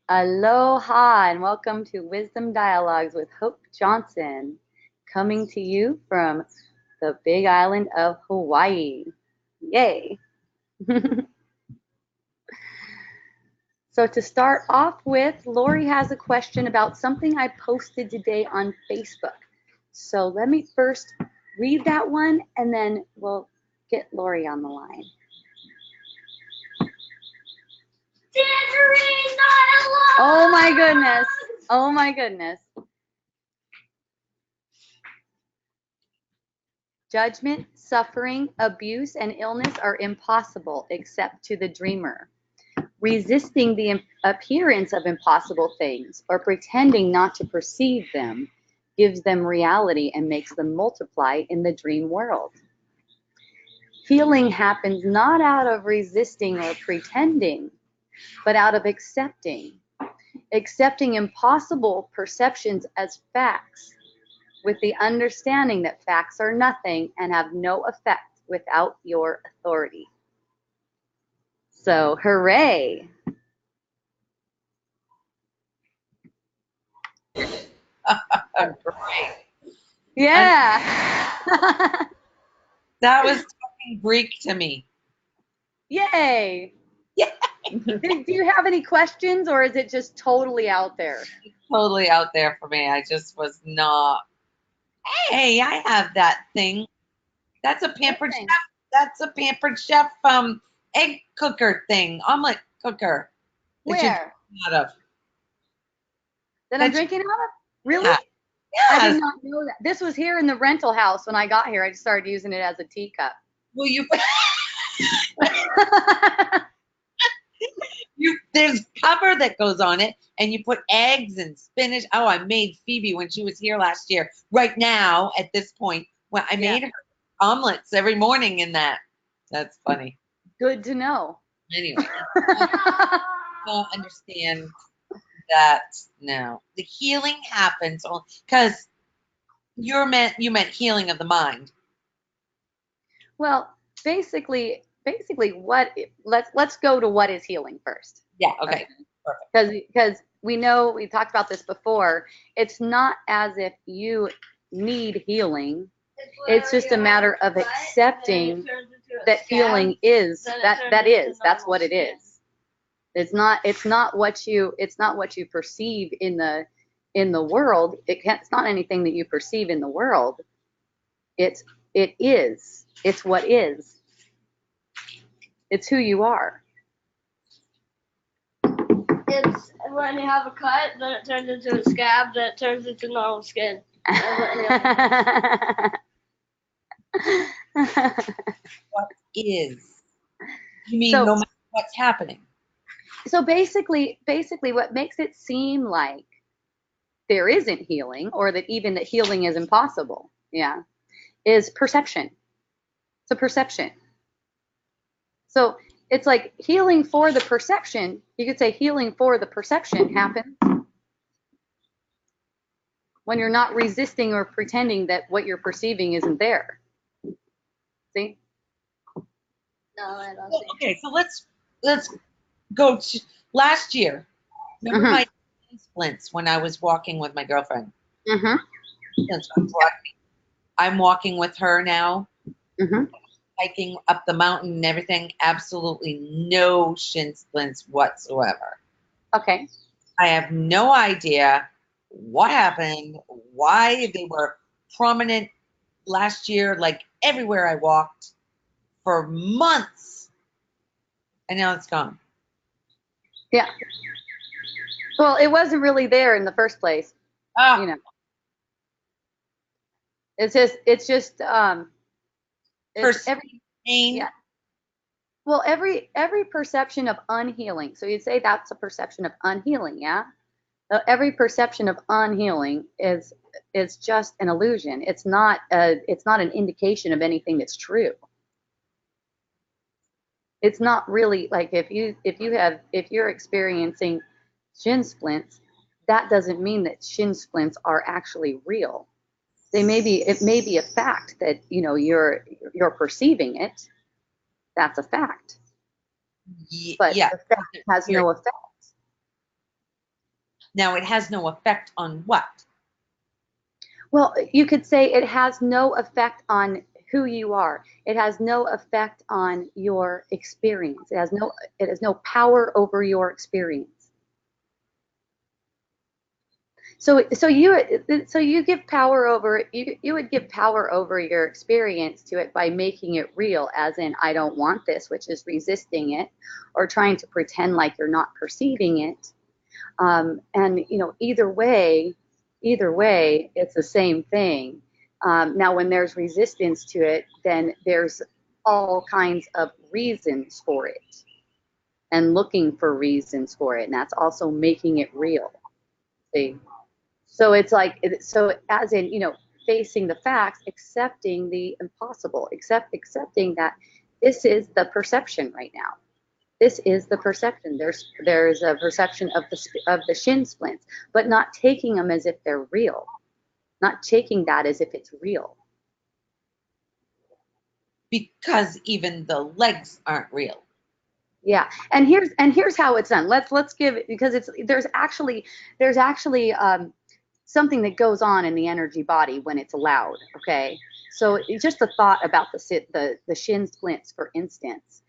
Aloha and welcome to Wisdom Dialogues with Hope Johnson, coming to you from the big island of Hawaii. Yay! So to start off with, Lori has a question about something I posted today on Facebook. So let me first read that one and then we'll get Lori on the line. Oh my goodness. Oh my goodness. Judgment, suffering, abuse, and illness are impossible except to the dreamer. Resisting the appearance of impossible things or pretending not to perceive them gives them reality and makes them multiply in the dream world. Healing happens not out of resisting or pretending, but out of accepting impossible perceptions as facts, with the understanding that facts are nothing and have no effect without your authority. So, hooray! Great. Yeah. That was talking Greek to me. Yay. Yeah. Do you have any questions or is it just totally out there? Totally out there for me. I just was not. Hey, I have that thing. That's a pampered chef. That's a pampered chef egg cooker thing, omelet cooker. Where? Out of. That I'm drinking out of? Really? Yeah. I did Yes. not know that. This was here in the rental house when I got here. I just started using it as a teacup. Well, there's cover that goes on it, and you put eggs and spinach. Oh, I made Phoebe when she was here last year. Right now, at this point, when I made her omelets every morning in that. That's funny. Good to know. Anyway, I don't understand that now. The healing happens because you meant healing of the mind. Well, basically let's go to what is healing first. Yeah. Okay. Because we know we talked about this before. It's not as if you need healing. It's just a matter of accepting that healing is that's what it is. It's not what you perceive in the world. It's not anything that you perceive in the world. It is. It's what is. It's who you are. It's when you have a cut, then it turns into a scab, then it turns into normal skin. What is? You mean So- no matter what's happening? So basically what makes it seem like there isn't healing, or that even that healing is impossible, is perception. It's a perception. So it's like healing for the perception. You could say healing for the perception happens when you're not resisting or pretending that what you're perceiving isn't there. See? No, I don't Well, think. okay, so let's go to last year. Remember my splints when I was walking with my girlfriend? I'm walking with her now, hiking up the mountain and everything. Absolutely no shin splints whatsoever. Okay. I have no idea what happened, why they were prominent last year, like everywhere I walked for months, and now it's gone. Yeah. Well, it wasn't really there in the first place. Ah, You know. It's just it's every pain. yeah. Well, every perception of unhealing. So you'd say that's a perception of unhealing, yeah? So every perception of unhealing is just an illusion. It's not an indication of anything that's true. It's not really like if you're experiencing shin splints, that doesn't mean that shin splints are actually real. It may be a fact that you're perceiving it. That's a fact. But Yeah. the fact has no effect. Now it has no effect on what? Well, you could say it has no effect on who you are. It has no effect on your experience. It has no power over your experience. So you give power over you would give power over your experience to it by making it real, as in I don't want this, which is resisting it or trying to pretend like you're not perceiving it. And either way, it's the same thing. Now, when there's resistance to it, then there's all kinds of reasons for it and looking for reasons for it, and that's also making it real. See? So it's like, so as in, facing the facts, accepting the impossible, accepting that this is the perception right now. This is the perception. There's a perception of the shin splints, but not taking them as if they're real, not taking that as if it's real. Because even the legs aren't real. Yeah, and here's how it's done. Let's give it, because there's actually something that goes on in the energy body when it's allowed. Okay, so just the thought about the shin splints, for instance,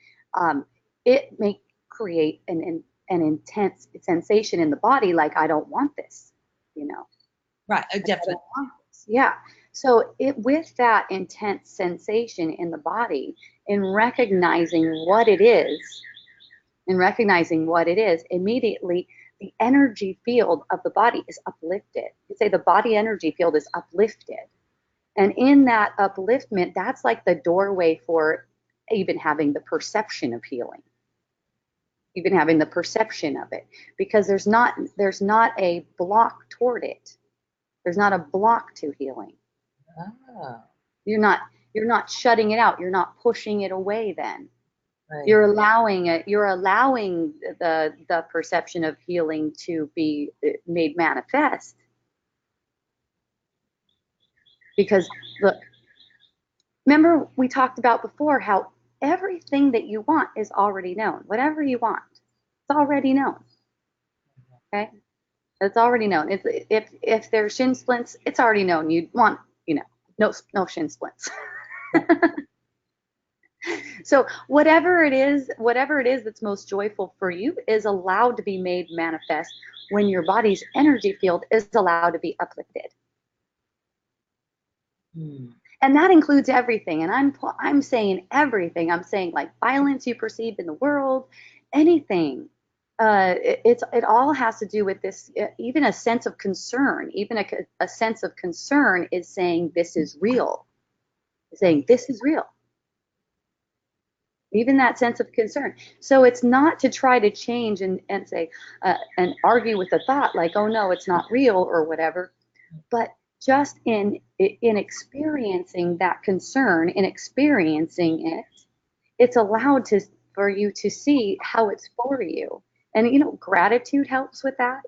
it may create an intense sensation in the body, like I don't want this, Right, definitely. Yeah. So with that intense sensation in the body, in recognizing what it is, immediately the energy field of the body is uplifted. You say the body energy field is uplifted. And in that upliftment, that's like the doorway for even having the perception of healing, even having the perception of it, because there's not a block toward it. There's not a block to healing. Ah, You're not shutting it out. You're not pushing it away then. right. You're allowing the perception of healing to be made manifest. Because look, remember we talked about before how everything that you want is already known. Whatever you want, it's already known. Okay? It's already known. If there's shin splints, it's already known. You want, no shin splints. So whatever it is that's most joyful for you is allowed to be made manifest when your body's energy field is allowed to be uplifted. And that includes everything. And I'm saying everything. I'm saying like violence you perceive in the world, anything. It all has to do with this. Even a sense of concern. Even a sense of concern is saying this is real. Saying this is real. Even that sense of concern. So it's not to try to change and say and argue with the thought like, oh no, it's not real or whatever, but just in experiencing that concern, in experiencing it, it's allowed for you to see how it's for you. And gratitude helps with that.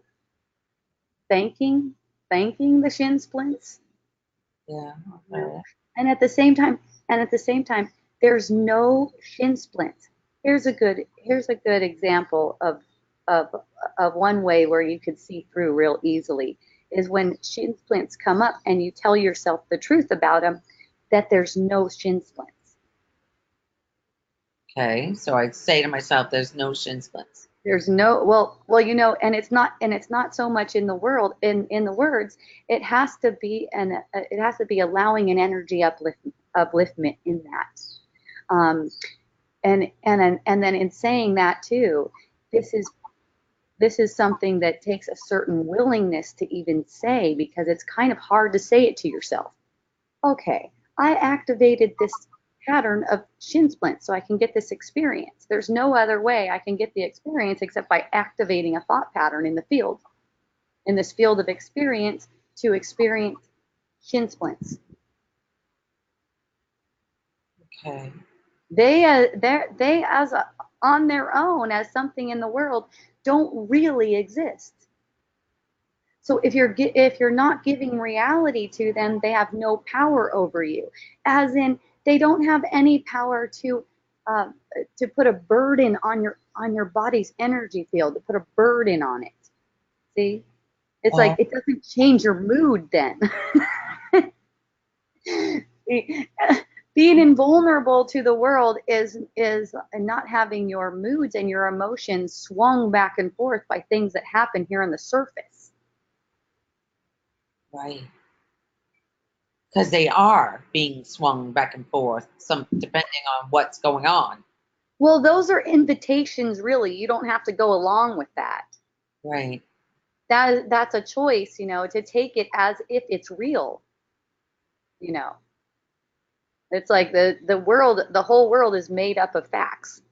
Thanking the shin splints. Yeah. Okay. And at the same time, there's no shin splints. Here's a good example of one way where you could see through real easily is when shin splints come up and you tell yourself the truth about them, that there's no shin splints. Okay, so I'd say to myself, there's no shin splints. There's no, well, and it's not so much in the world, in the words, it has to be allowing an energy upliftment in that. And then in saying that too, this is something that takes a certain willingness to even say, because it's kind of hard to say it to yourself. Okay, I activated this pattern of shin splints so I can get this experience. There's no other way I can get the experience except by activating a thought pattern in this field of experience to experience shin splints. Okay. They as on their own as something in the world don't really exist. So if you're not giving reality to them, they have no power over you. As in, they don't have any power to put a burden on your body's energy field, to put a burden on it. See? It's like it doesn't change your mood then. Being invulnerable to the world is not having your moods and your emotions swung back and forth by things that happen here on the surface. Right. Because they are being swung back and forth, some depending on what's going on. Well, those are invitations, really. You don't have to go along with that. Right. That's a choice, to take it as if it's real. It's like the whole world is made up of facts.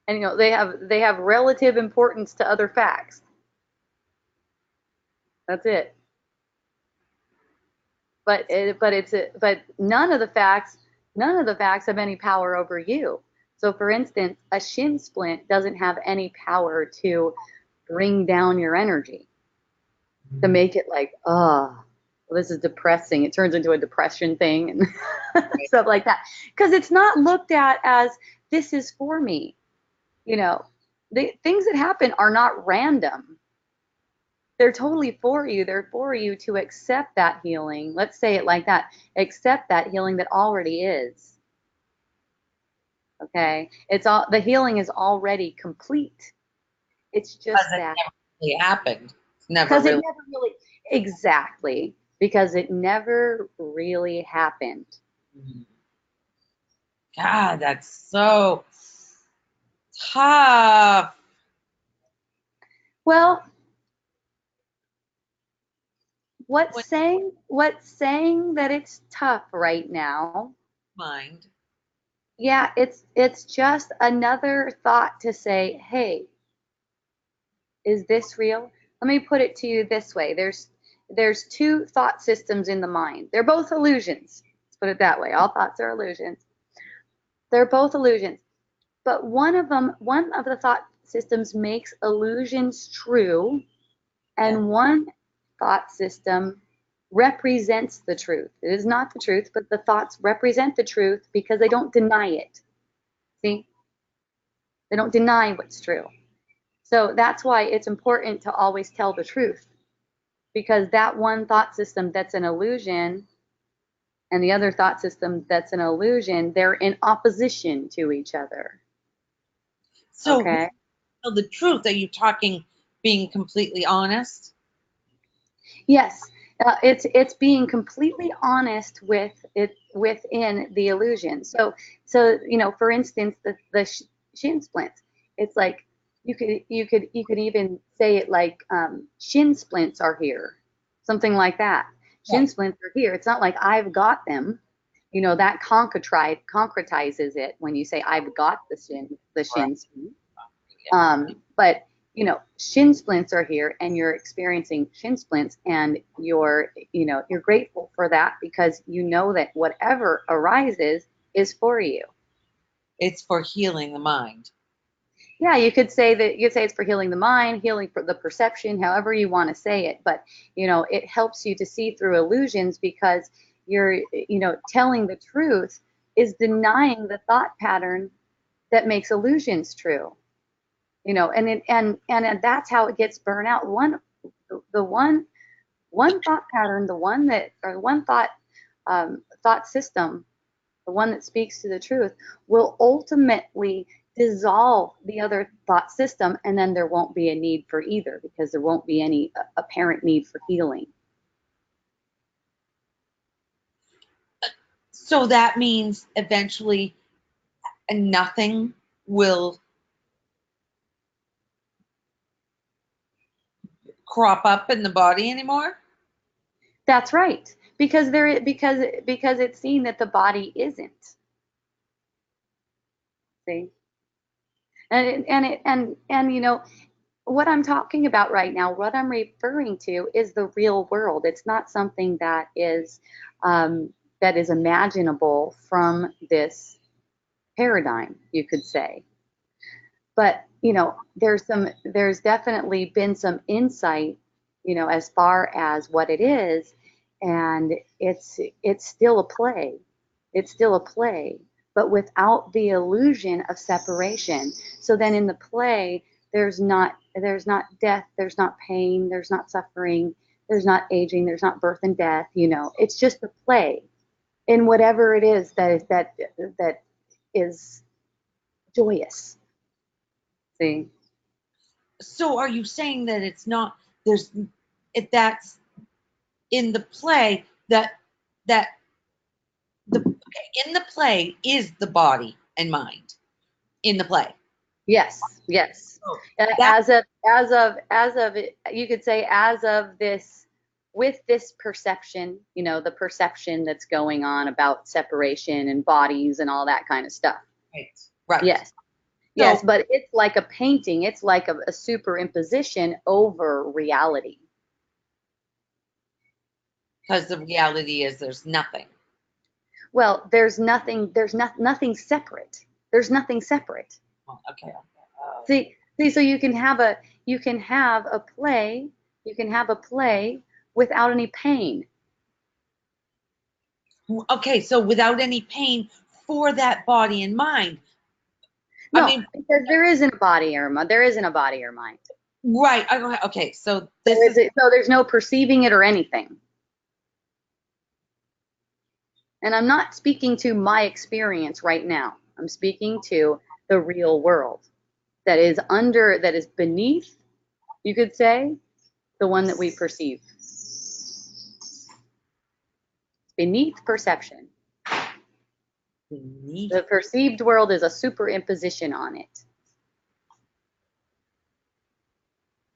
And they have relative importance to other facts. That's it. But none of the facts have any power over you. So for instance, a shin splint doesn't have any power to bring down your energy, to make it like, oh, well, this is depressing. It turns into a depression thing and stuff like that. Because it's not looked at as this is for me. The things that happen are not random. They're totally for you. They're for you to accept that healing. Let's say it like that. Accept that healing that already is. Okay? The healing is already complete. It's just that never really happened. Because it never really, exactly, because it never really happened. God, that's so tough. Well, what's saying that it's tough right now? Mind. Yeah, it's just another thought to say, hey, is this real? Let me put it to you this way. There's two thought systems in the mind. They're both illusions. Let's put it that way. All thoughts are illusions. They're both illusions. But one of the thought systems makes illusions true, and one thought system represents the truth. It is not the truth, but the thoughts represent the truth because they don't deny it. See? They don't deny what's true. So that's why it's important to always tell the truth, because that one thought system that's an illusion and the other thought system that's an illusion, they're in opposition to each other. So, okay? Tell the truth. Are you talking being completely honest? Yes, it's being completely honest with it within the illusion. So for instance, the shin splints. It's like you could even say it like shin splints are here, something like that. Shin splints are here. It's not like I've got them. That concretizes it when you say I've got the shin splint. But shin splints are here and you're experiencing shin splints, and you're grateful for that because you know that whatever arises is for you. It's for healing the mind. Yeah, you could say it's for healing the mind, healing for the perception, however you want to say it. But it helps you to see through illusions because you're telling the truth is denying the thought pattern that makes illusions true. And that's how it gets burnt out. The one thought pattern, one thought system, the one that speaks to the truth, will ultimately dissolve the other thought system, and then there won't be a need for either because there won't be any apparent need for healing. So that means eventually nothing will crop up in the body anymore? That's right. Because it's seen that the body isn't. See? And what I'm talking about right now, what I'm referring to is the real world. It's not something that is imaginable from this paradigm, you could say. But there's definitely been some insight, as far as what it is, and it's still a play. It's still a play, but without the illusion of separation. So then in the play, There's not death, there's not pain, there's not suffering, there's not aging, there's not birth and death, It's just a play in whatever it is that is joyous. See? So are you saying that it's not that's in the play that in the play is the body and mind in the play? Yes. Oh, As of you could say as of this, with this perception, the perception that's going on about separation and bodies and all that kind of stuff. Right. Yes. Yes, but it's like a painting. It's like a superimposition over reality. Because the reality is there's nothing. Well, there's nothing separate. There's nothing separate. Oh, okay. See, so you can have a play without any pain. Okay, so without any pain for that body and mind. No, because there isn't a body, Irma. There isn't a body or mind. Right. Okay. So so there's no perceiving it or anything. And I'm not speaking to my experience right now. I'm speaking to the real world that is beneath, you could say, the one that we perceive. Beneath perception. The perceived world is a superimposition on it.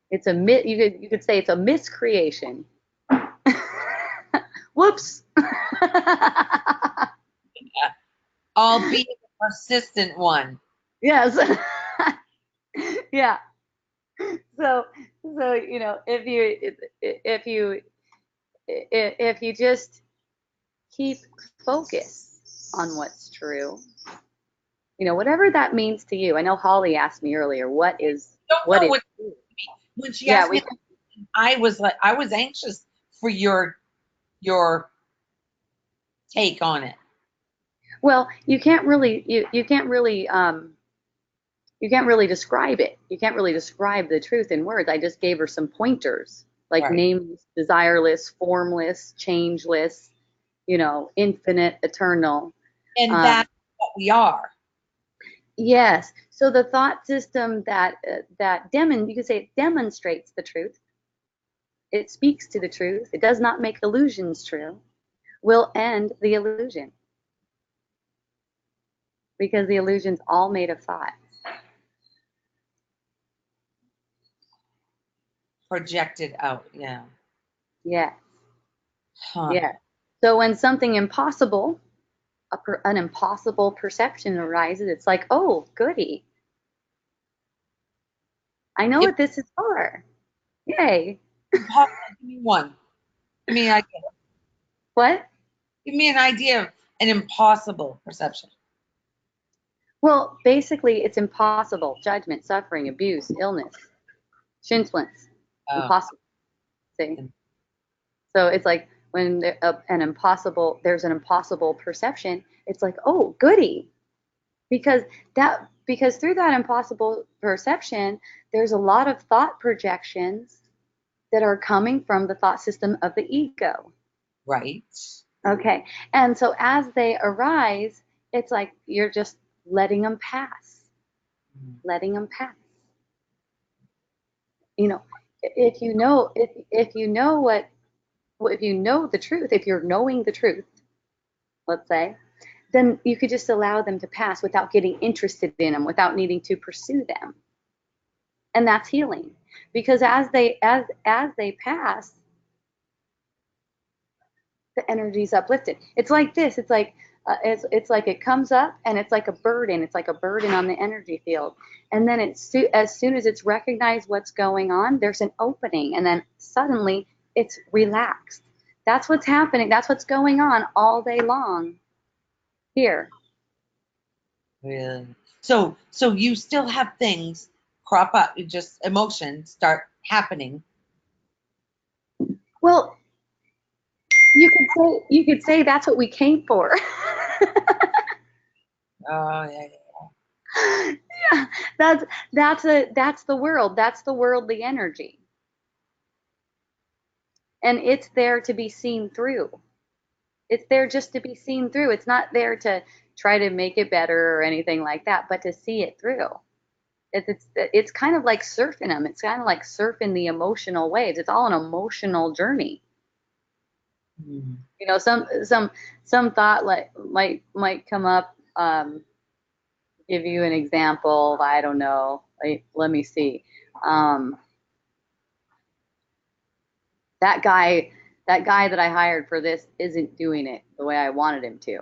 It's you could say it's a miscreation. Whoops. Albeit a persistent one. Yes. Yeah. So if you just keep focus on what's true, whatever that means to you. I know Holly asked me earlier, what is when she asked me, I was anxious for your take on it. Well, you can't really describe it. You can't really describe the truth in words. I just gave her some pointers, like right. Nameless, desireless, formless, changeless, infinite, eternal. And that's what we are. Yes. So the thought system you could say it demonstrates the truth. It speaks to the truth. It does not make illusions true. Will end the illusion. Because the illusion's all made of thought. Projected out, yeah. Yeah. Huh. Yeah. So when something impossible, an impossible perception arises, it's like, oh, goody. I know what this is for. Yay. Give me one. Give me an idea. What? Give me an idea of an impossible perception. Well, basically, it's impossible. Judgment, suffering, abuse, illness, shin splints. Impossible. See? So it's like when there's an impossible perception, it's like, oh, goody. Because through that impossible perception, there's a lot of thought projections that are coming from the thought system of the ego. Right. Okay. And so as they arise, it's like you're just letting them pass. Letting them pass. If you know the truth, if you're knowing the truth, let's say, then you could just allow them to pass without getting interested in them, without needing to pursue them. And that's healing. Because as they pass, the energy's uplifted. It's like this. It's like it comes up and it's like a burden. It's like a burden on the energy field. And then as soon as it's recognized what's going on, there's an opening, and then suddenly it's relaxed. That's what's happening. That's what's going on all day long here. Really? So you still have things crop up, just emotions start happening. Well, you could say that's what we came for. Oh yeah. Yeah, that's the world. That's the worldly energy. And it's there to be seen through. It's there just to be seen through. It's not there to try to make it better or anything like that, but to see it through. It's kind of like surfing them. It's kind of like surfing the emotional waves. It's all an emotional journey. Mm. You know, some thought like might come up. Give you an example. I don't know. Let me see. Um, that guy that I hired for this isn't doing it the way I wanted him to.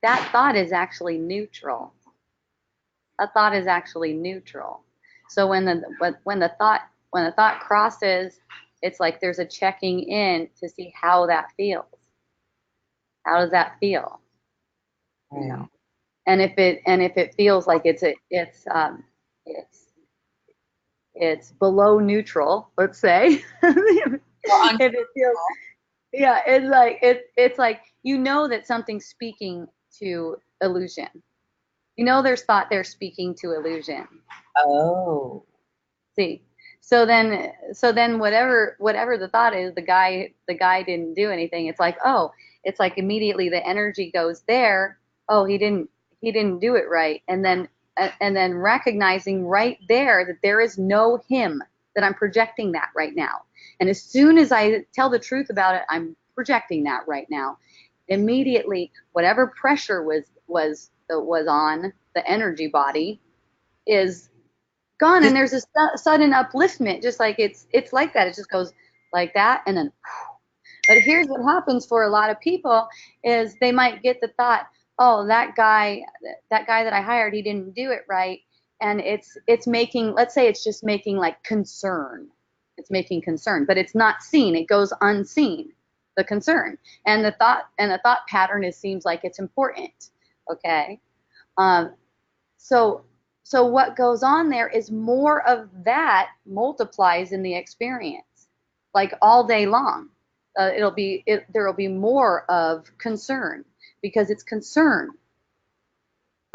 That thought is actually neutral. That thought is actually neutral. So when the thought crosses, it's like there's a checking in to see how that feels. How does that feel? You know. And if it feels like it's below neutral, let's say. If it feels, yeah, it's like you know that something's speaking to illusion. You know there's thought there speaking to illusion. Oh. See. So then whatever the thought is, the guy didn't do anything. It's like, oh, it's like immediately the energy goes there. Oh, he didn't do it right. And then recognizing right there that there is no him, that I'm projecting that right now. And as soon as I tell the truth about it, I'm projecting that right now. Immediately, whatever pressure was on the energy body is gone, and there's a sudden upliftment, just like it's like that. It just goes like that, and then. But here's what happens for a lot of people is they might get the thought, oh, that guy that I hired, he didn't do it right, and it's making, let's say it's just making like concern. It's making concern, but it's not seen. It goes unseen, the concern, and the thought pattern seems like it's important. Okay, um, so so what goes on there is more of that multiplies in the experience, like all day long. There will be more of concern because it's concern.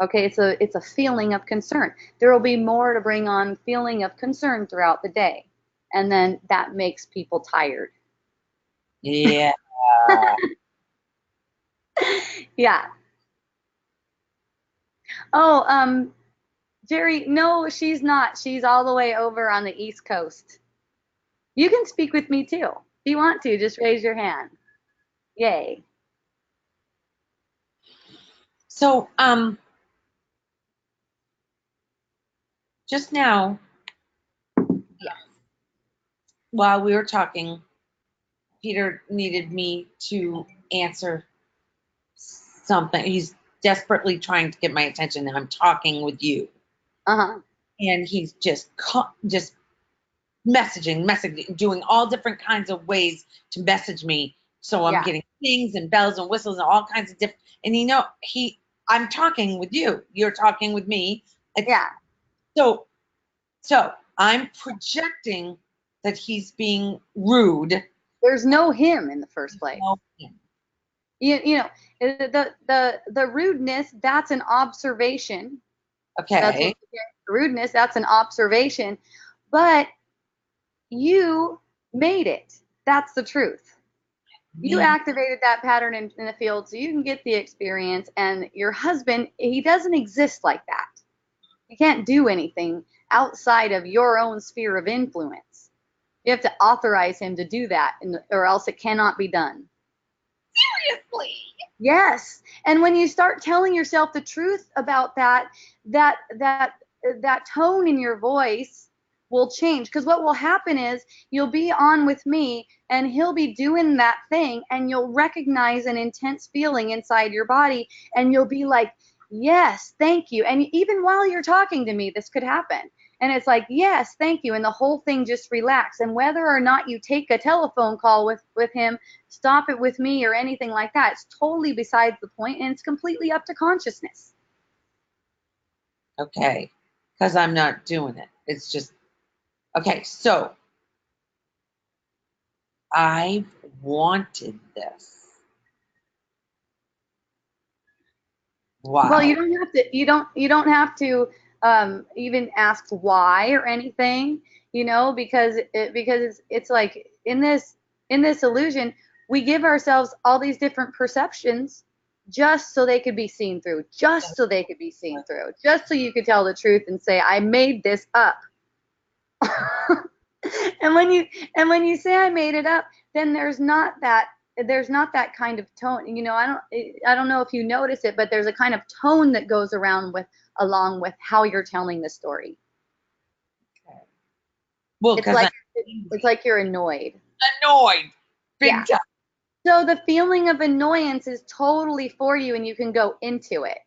Okay, it's a feeling of concern. There will be more to bring on feeling of concern throughout the day, and then that makes people tired. Yeah. Yeah. Oh, Jerry, no, she's not. She's all the way over on the East Coast. You can speak with me too. If you want to, just raise your hand. Yay. So, just now, Yeah. while we were talking, Peter needed me to answer something. He's desperately trying to get my attention. I'm talking with you, Uh-huh. and he's just messaging, doing all different kinds of ways to message me. So I'm Yeah. getting pings and bells and whistles and all kinds of different. And I'm talking with you. You're talking with me. Yeah. So I'm projecting that he's being rude. There's no him in the first place. No. You know, the rudeness, that's an observation. That's Okay. rudeness, that's an observation. But you made it. That's the truth. You activated that pattern in the field so you can get the experience. And your husband, he doesn't exist like that. He can't do anything outside of your own sphere of influence. You have to authorize him to do that, or else it cannot be done. Seriously. Yes. And when you start telling yourself the truth about that tone in your voice will change. Because what will happen is you'll be on with me and he'll be doing that thing, and you'll recognize an intense feeling inside your body, and you'll be like, yes, thank you. And even while you're talking to me, this could happen. And it's like, yes, thank you. And the whole thing just relax. And whether or not you take a telephone call with him, stop it with me or anything like that, it's totally besides the point, and it's completely up to consciousness. Okay. Because I'm not doing it. It's just, okay. So I wanted this. Wow. Well, you don't have to even ask why or anything, because it's like in this illusion, we give ourselves all these different perceptions just so they could be seen through, just so they could be seen through, just so you could tell the truth and say, I made this up. and when you say I made it up, then there's not that kind of tone. I don't know if you notice it, but there's a kind of tone that goes along with how you're telling the story. Well, It's because like it's like you're annoyed. annoyed, big Yeah. time. So the feeling of annoyance is totally for you, and you can go into it.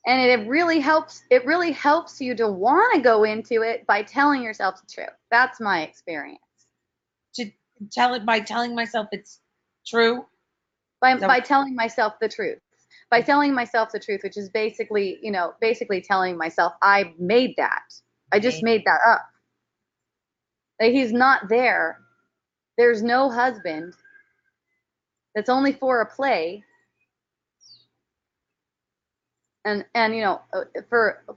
And it really helps you to want to go into it by telling yourself the truth. That's my experience. To tell it by telling myself it's true. By telling myself the truth. By telling myself the truth, which is basically telling myself I made that. I just made that up. That he's not there. There's no husband. That's only for a play. And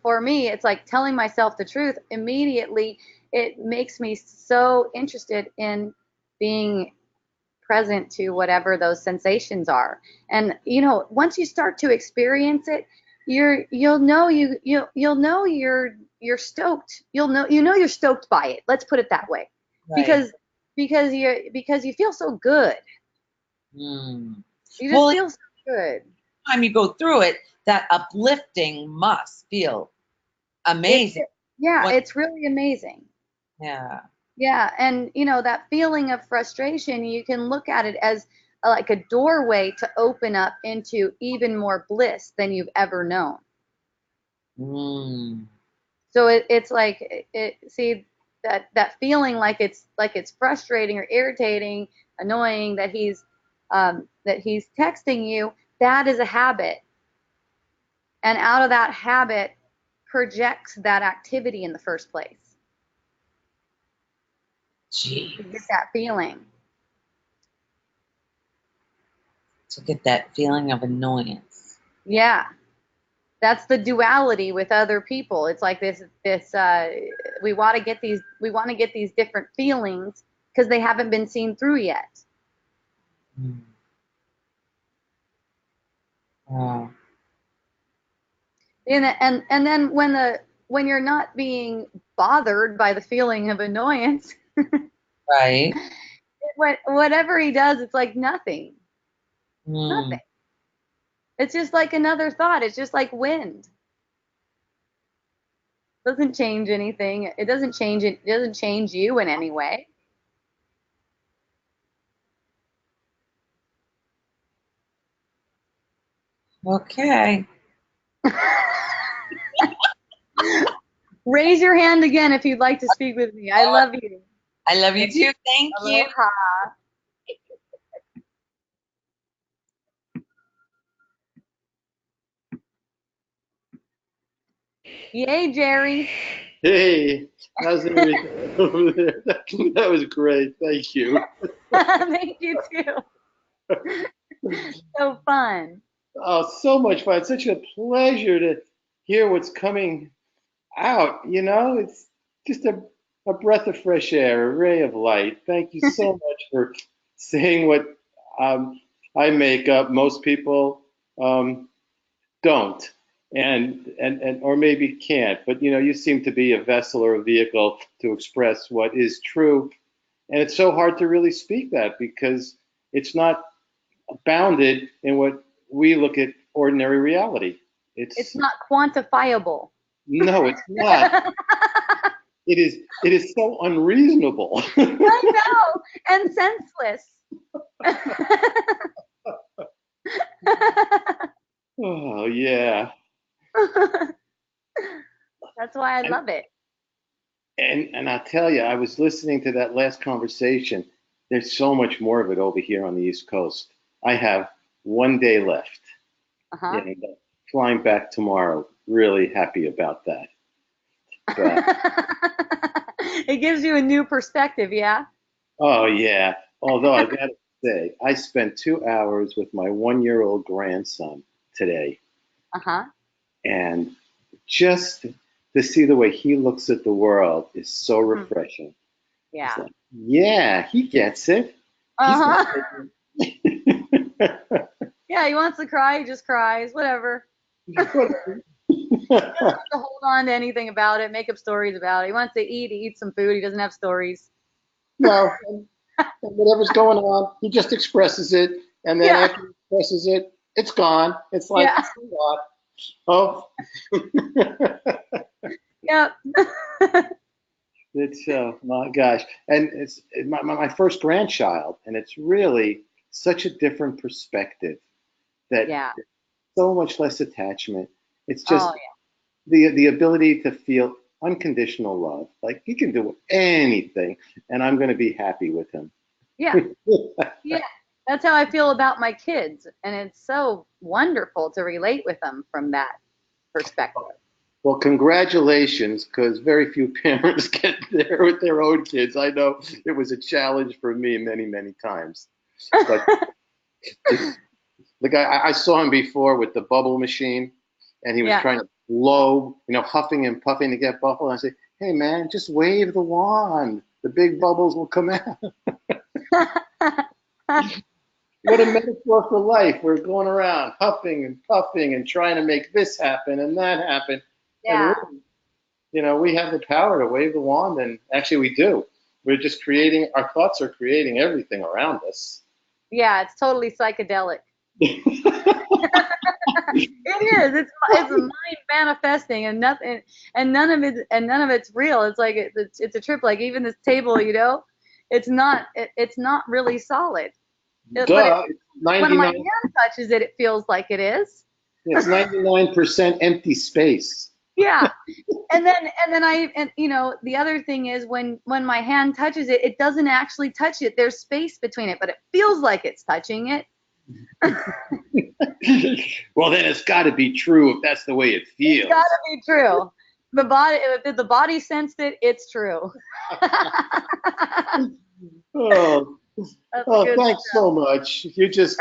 for me, it's like telling myself the truth immediately. It makes me so interested in being present to whatever those sensations are. And once you start to experience it, you'll know you're stoked. You'll know you're stoked by it. Let's put it that way. Right. Because you feel so good. Mm. You just feel so good. Time you go through it, that uplifting must feel amazing. It's really amazing. Yeah. Yeah, and that feeling of frustration, you can look at it as like a doorway to open up into even more bliss than you've ever known. Mm. So it's like see that feeling like it's frustrating or irritating, annoying that he's texting you. That is a habit, and out of that habit projects that activity in the first place. Jeez. To get that feeling. To get that feeling of annoyance. Yeah. That's the duality with other people. It's like this we want to get these different feelings because they haven't been seen through yet. Mm. Oh. And then when you're not being bothered by the feeling of annoyance, Right. whatever he does, it's like nothing. Mm. Nothing. It's just like another thought. It's just like wind. Doesn't change anything. It doesn't change you in any way. Okay. Raise your hand again if you'd like to speak with me. I love you. I love you too. Thank you. Aloha. Yay, Jerry. Hey, how's everything over there? That was great. Thank you. Thank you too. So fun. Oh, so much fun. Such a pleasure to hear what's coming out. It's just a breath of fresh air, a ray of light. Thank you so much for saying what I make up. Most people don't. And or maybe can't, but you seem to be a vessel or a vehicle to express what is true. And it's so hard to really speak that because it's not bounded in what we look at ordinary reality. It's not quantifiable. No, it's not. It is so unreasonable. I know, and senseless. Oh yeah. That's why I love it. And I'll tell you, I was listening to that last conversation. There's so much more of it over here on the East Coast. I have one day left. Uh-huh. And flying back tomorrow. Really happy about that. It gives you a new perspective, yeah? Oh yeah. Although say, I spent 2 hours with my 1-year-old grandson today, Uh-huh. and just to see the way he looks at the world is so refreshing. It's Yeah. like, yeah, he gets it. He's not Uh-huh. taking- Yeah, he wants to cry, he just cries, whatever. Whatever. To hold on to anything about it, make up stories about it. He wants to eat, he eats some food, he doesn't have stories. No, and whatever's going on, he just expresses it, and then Yeah. after he expresses it, it's gone. It's like, Yeah. oh, Yep. it's my gosh, and it's my first grandchild, and it's really such a different perspective that Yeah. so much less attachment. It's just Oh, yeah. the ability to feel unconditional love. Like he can do anything, and I'm going to be happy with him. Yeah. Yeah. That's how I feel about my kids. And it's so wonderful to relate with them from that perspective. Well, congratulations, because very few parents get there with their own kids. I know it was a challenge for me many, many times. But the guy, I saw him before with the bubble machine, and he was Yeah. trying to blow, huffing and puffing to get bubble. And I said, hey, man, just wave the wand. The big bubbles will come out. What a metaphor for life. We're going around huffing and puffing and trying to make this happen and that happen. Yeah. And really, we have the power to wave the wand, and actually we do. We're just creating, our thoughts are creating everything around us. Yeah, it's totally psychedelic. It is. It's a mind manifesting, and nothing, and none of it's real. It's like it's a trip. Like even this table, it's not really solid. But Duh. when my 99, hand touches it, it feels like it is. it's 99% empty space. Yeah. And then the other thing is when my hand touches it, it doesn't actually touch it. There's space between it, but it feels like it's touching it. Well, then it's got to be true if that's the way it feels. It's gotta be true. If the body sensed it, it's true. Oh, That's oh, good thanks stuff. so much. You just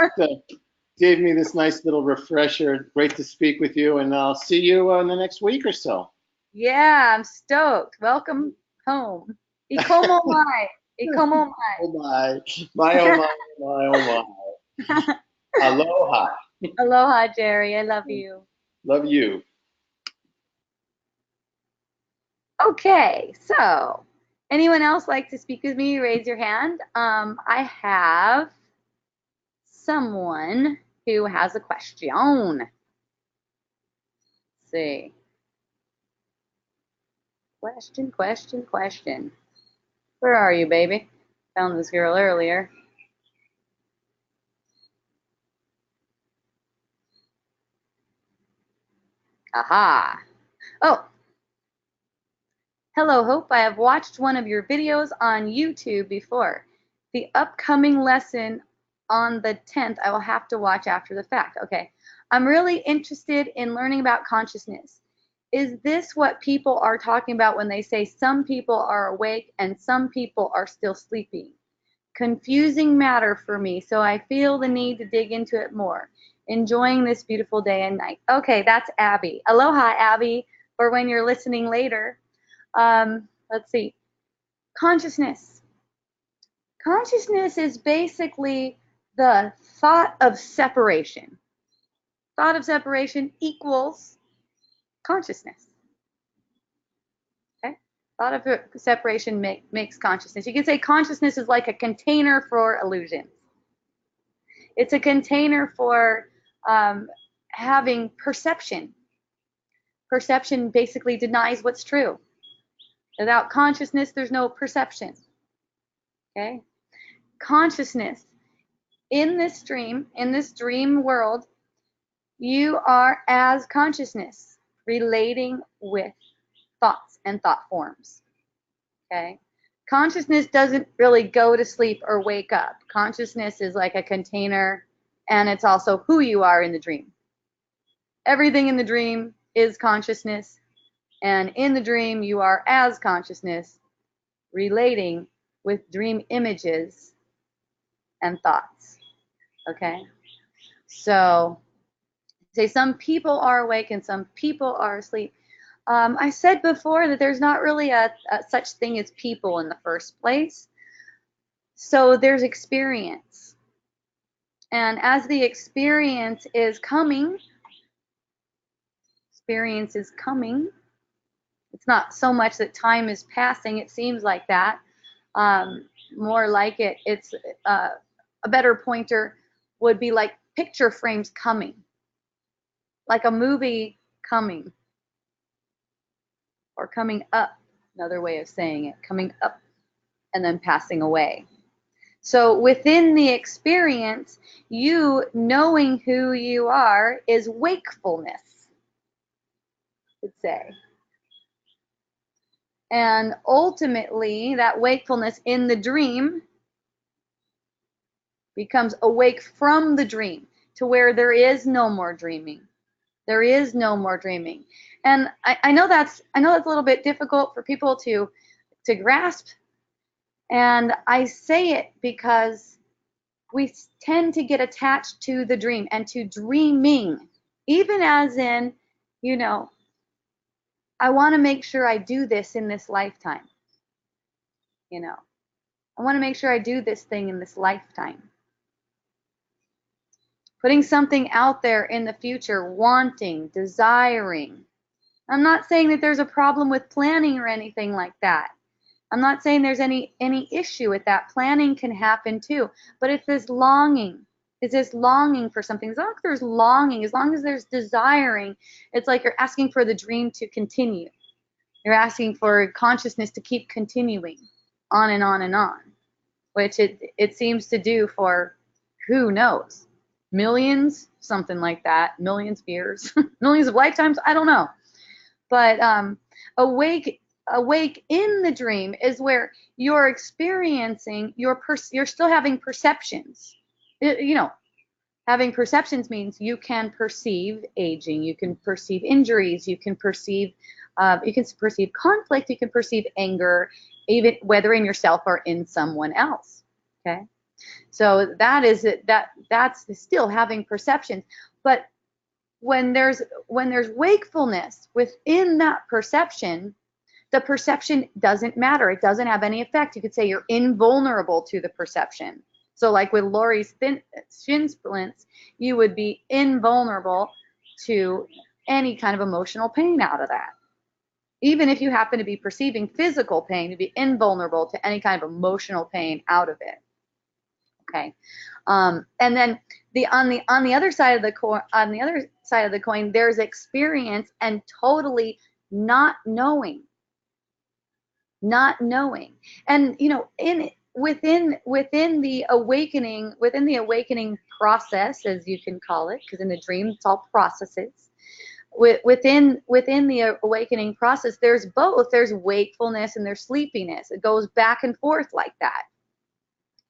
gave me this nice little refresher. Great to speak with you, and I'll see you in the next week or so. Yeah, I'm stoked. Welcome home. Ikomo mai. Ikomo mai. Oh my, my oh my, my oh my. Aloha. Aloha, Jerry. I love you. Love you. Okay, so anyone else like to speak with me? Raise your hand. I have someone who has a question. Let's see. Question. Where are you, baby? Found this girl earlier. Aha. Oh. Hello, Hope. I have watched one of your videos on YouTube before. The upcoming lesson on the 10th, I will have to watch after the fact. Okay. I'm really interested in learning about consciousness. Is this what people are talking about when they say some people are awake and some people are still sleeping? Confusing matter for me, so I feel the need to dig into it more. Enjoying this beautiful day and night. Okay, that's Abby. Aloha, Abby, for when you're listening later. Let's see. Consciousness. Consciousness is basically the thought of separation. Thought of separation equals consciousness. Okay? Thought of separation makes consciousness. You can say consciousness is like a container for illusions. It's a container for having perception. Perception basically denies what's true. Without consciousness, there's no perception. Okay? Consciousness. In this dream world, you are as consciousness relating with thoughts and thought forms. Okay? Consciousness doesn't really go to sleep or wake up. Consciousness is like a container, and it's also who you are in the dream. Everything in the dream is consciousness, and in the dream you are as consciousness relating with dream images and thoughts. Okay? So, say some people are awake and some people are asleep. I said before that there's not really a such thing as people in the first place. So there's experience. And as the experience is coming, it's not so much that time is passing, it seems like that. More like it's a better pointer would be like picture frames coming, like a movie coming, or coming up, another way of saying it, coming up and then passing away. So within the experience, you knowing who you are is wakefulness, I would say. And ultimately, that wakefulness in the dream becomes awake from the dream to where there is no more dreaming. There is no more dreaming. And I know that's a little bit difficult for people to grasp. And I say it because we tend to get attached to the dream and to dreaming, even as in, you know, I want to make sure I do this in this lifetime. You know, I want to make sure I do this thing in this lifetime. Putting something out there in the future, wanting, desiring. I'm not saying that there's a problem with planning or anything like that. I'm not saying there's any issue with that. Planning can happen too. But it's this longing. It's this longing for something. As long as there's longing, as long as there's desiring, it's like you're asking for the dream to continue. You're asking for consciousness to keep continuing on and on and on, which it seems to do for who knows, millions, something like that, millions of years, millions of lifetimes, I don't know. But awake in the dream is where you're experiencing, you're still having perceptions. You know, having perceptions means you can perceive aging, you can perceive injuries, you can perceive conflict, you can perceive anger, even whether in yourself or in someone else. Okay, so that's still having perceptions. But when there's wakefulness within that perception, the perception doesn't matter. It doesn't have any effect. You could say you're invulnerable to the perception. So like with Lori's shin splints, you would be invulnerable to any kind of emotional pain out of that. Even if you happen to be perceiving physical pain, you'd be invulnerable to any kind of emotional pain out of it. Okay, and then on the other side of the coin, there's experience and totally not knowing, and you know, within the awakening process, as you can call it, because in the dream it's all processes. Within the awakening process, there's both. There's wakefulness and there's sleepiness. It goes back and forth like that.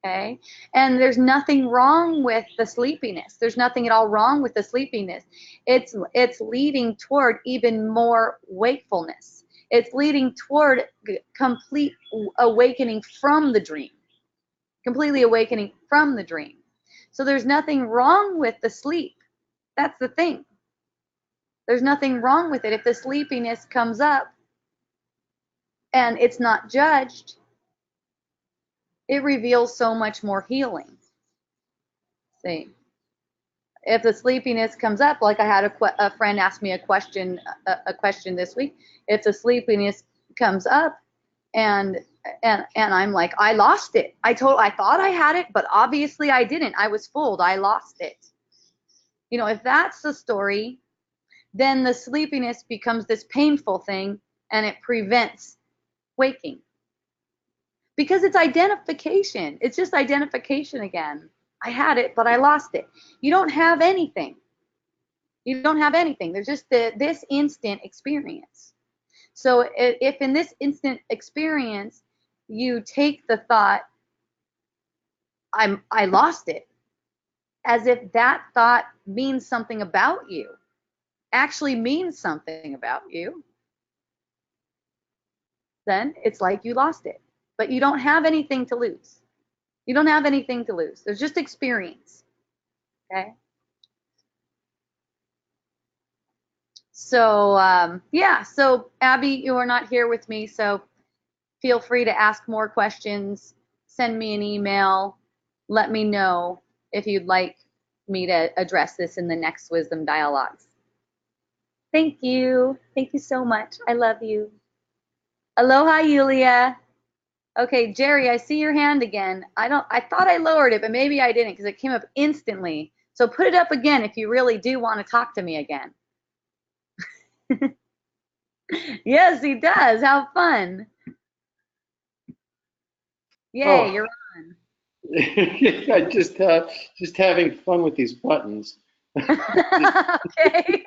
Okay, and there's nothing wrong with the sleepiness. There's nothing at all wrong with the sleepiness. It's leading toward even more wakefulness. It's leading toward complete awakening from the dream. Completely awakening from the dream. So there's nothing wrong with the sleep. That's the thing. There's nothing wrong with it. If the sleepiness comes up and it's not judged, it reveals so much more healing. See, if the sleepiness comes up, like I had a friend ask me a question this week. If the sleepiness comes up, and I'm like, I lost it. I thought I had it, but obviously I didn't. I was fooled. I lost it. You know, if that's the story, then the sleepiness becomes this painful thing, and it prevents waking. Because it's identification. It's just identification again. I had it, but I lost it. You don't have anything. You don't have anything. There's just this instant experience. So if in this instant experience you take the thought, I lost it, as if that thought means something about you, actually means something about you, then it's like you lost it. But you don't have anything to lose. You don't have anything to lose. There's just experience. Okay. So, yeah. So, Abby, you are not here with me. So, feel free to ask more questions. Send me an email. Let me know if you'd like me to address this in the next Wisdom Dialogues. Thank you. Thank you so much. I love you. Aloha, Yulia. Okay, Jerry, I see your hand again. I thought I lowered it, but maybe I didn't because it came up instantly. So put it up again if you really do want to talk to me again. Yes, he does. How fun. Yay, Oh. you're on. I just having fun with these buttons. Okay.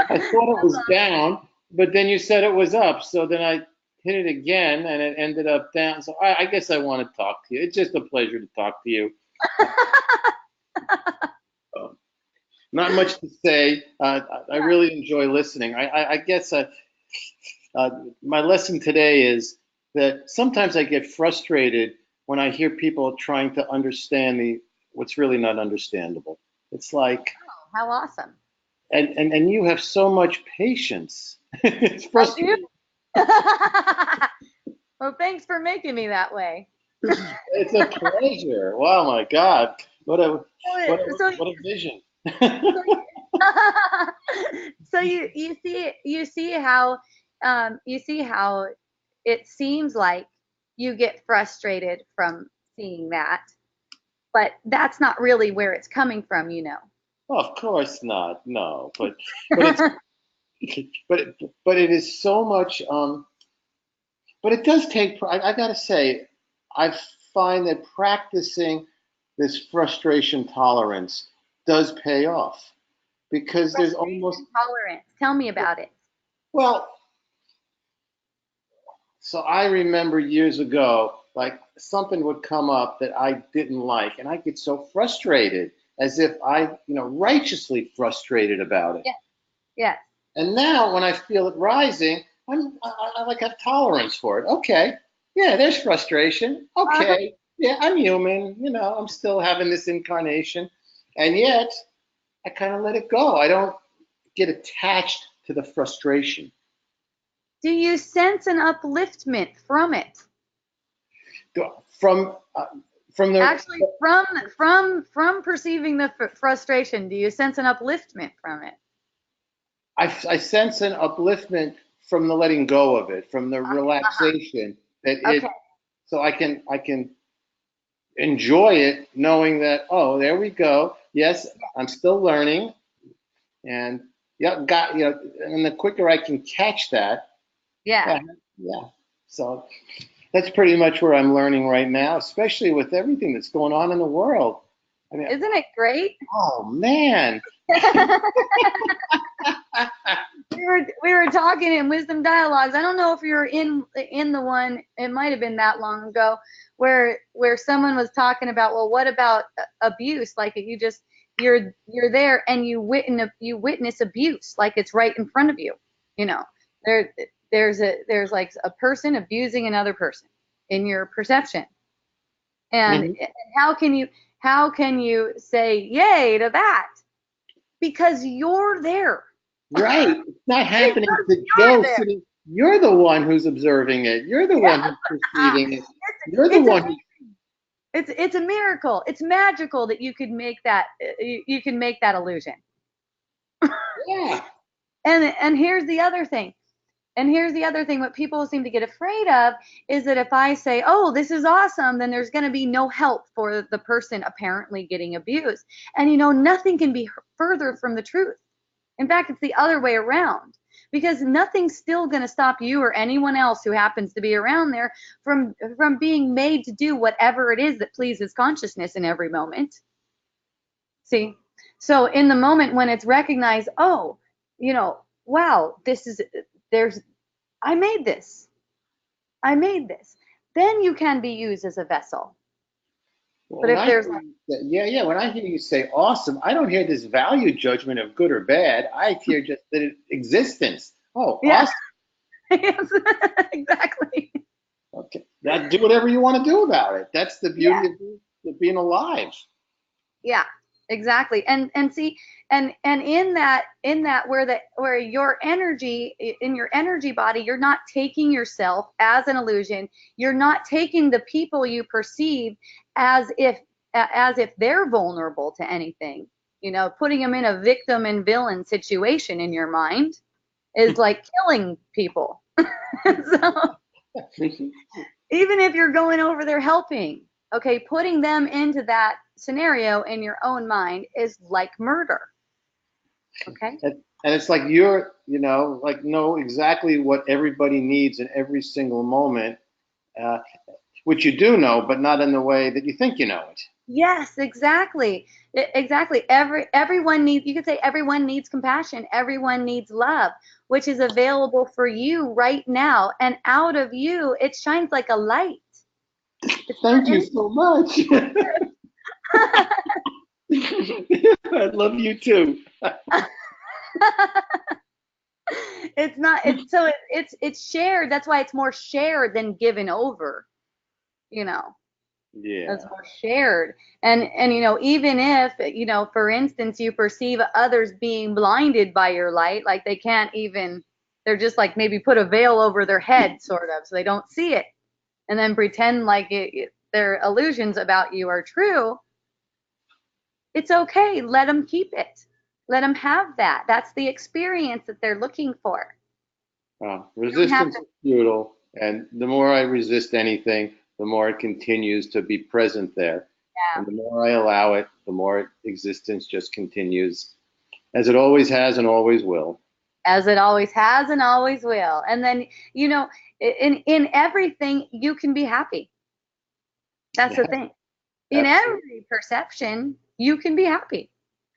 I thought it was down, but then you said it was up. So then I hit it again, and it ended up down. So I guess I want to talk to you. It's just a pleasure to talk to you. Not much to say. I really enjoy listening. I guess my lesson today is that sometimes I get frustrated when I hear people trying to understand what's really not understandable. It's like, Oh, how awesome. and you have so much patience. It's frustrating. Well, thanks for making me that way. It's a pleasure. Wow, my God, what a vision. So you see how it seems like you get frustrated from seeing that, but that's not really where it's coming from, you know. Oh, of course not. No, but it is so much. But it does take. I got to say, I find that practicing this frustration tolerance does pay off because there's almost tolerance. Tell me about it. well. So I remember years ago, like something would come up that I didn't like, and I get so frustrated, as if righteously frustrated about it. Yeah. Yeah. And now when I feel it rising, I like have tolerance for it. Okay, yeah, there's frustration. Okay, yeah, I'm human. I'm still having this incarnation, and yet I kind of let it go. I don't get attached to the frustration. Do you sense an upliftment from it? From the Actually, from perceiving the frustration, do you sense an upliftment from it? I sense an upliftment from the letting go of it, from the relaxation so I can enjoy it, knowing that, oh, there we go. Yes, I'm still learning, and and the quicker I can catch that, yeah. So that's pretty much where I'm learning right now, especially with everything that's going on in the world. I mean, isn't it great? Oh man. we were talking in Wisdom Dialogues. I don't know if you were in the one. It might have been that long ago, where someone was talking about, well, what about abuse? Like you're there and you witness abuse, like it's right in front of you. There's like a person abusing another person in your perception, and how can you say yay to that? Because you're there. Right. It's not happening to Joe sitting. You're the one who's observing it. You're the one who's perceiving it. You're the one who. It's a miracle. It's magical that you could make that illusion. Yeah. And here's the other thing. What people seem to get afraid of is that if I say, oh, this is awesome, then there's going to be no help for the person apparently getting abused. And nothing can be further from the truth. In fact, it's the other way around, because nothing's still going to stop you or anyone else who happens to be around there from being made to do whatever it is that pleases consciousness in every moment. See? So in the moment when it's recognized, oh, wow, I made this. Then you can be used as a vessel. Well, but if there's when I hear you say awesome, I don't hear this value judgment of good or bad. I hear just that existence. Oh, yeah. Awesome. Yes, exactly. Okay. Now do whatever you want to do about it. That's the beauty of being alive. Yeah, exactly. And see, and in that where your energy, in your energy body, you're not taking yourself as an illusion. You're not taking the people you perceive as if they're vulnerable to anything. You know, putting them in a victim and villain situation in your mind is like killing people. So even if you're going over there helping, okay, putting them into that scenario in your own mind is like murder. Okay? And it's like you're, like know exactly what everybody needs in every single moment, which you do know, but not in the way that you think you know it. Yes, exactly. Exactly. Everyone needs, you could say everyone needs compassion. Everyone needs love, which is available for you right now. And out of you, it shines like a light. Thank you so much. I love you too. It's not, it's shared. That's why it's more shared than given over, you know. Yeah. That's more shared. And even if, for instance, you perceive others being blinded by your light, like they can't even, they're just like maybe put a veil over their head sort of, so they don't see it, and then pretend like their illusions about you are true. It's okay. Let them keep it. Let them have that. That's the experience that they're looking for. Resistance is futile, and the more I resist anything, the more it continues to be present there. Yeah. And the more I allow it, the more existence just continues, as it always has and always will. As it always has and always will. And then, in everything, you can be happy. That's the thing. In every perception, you can be happy.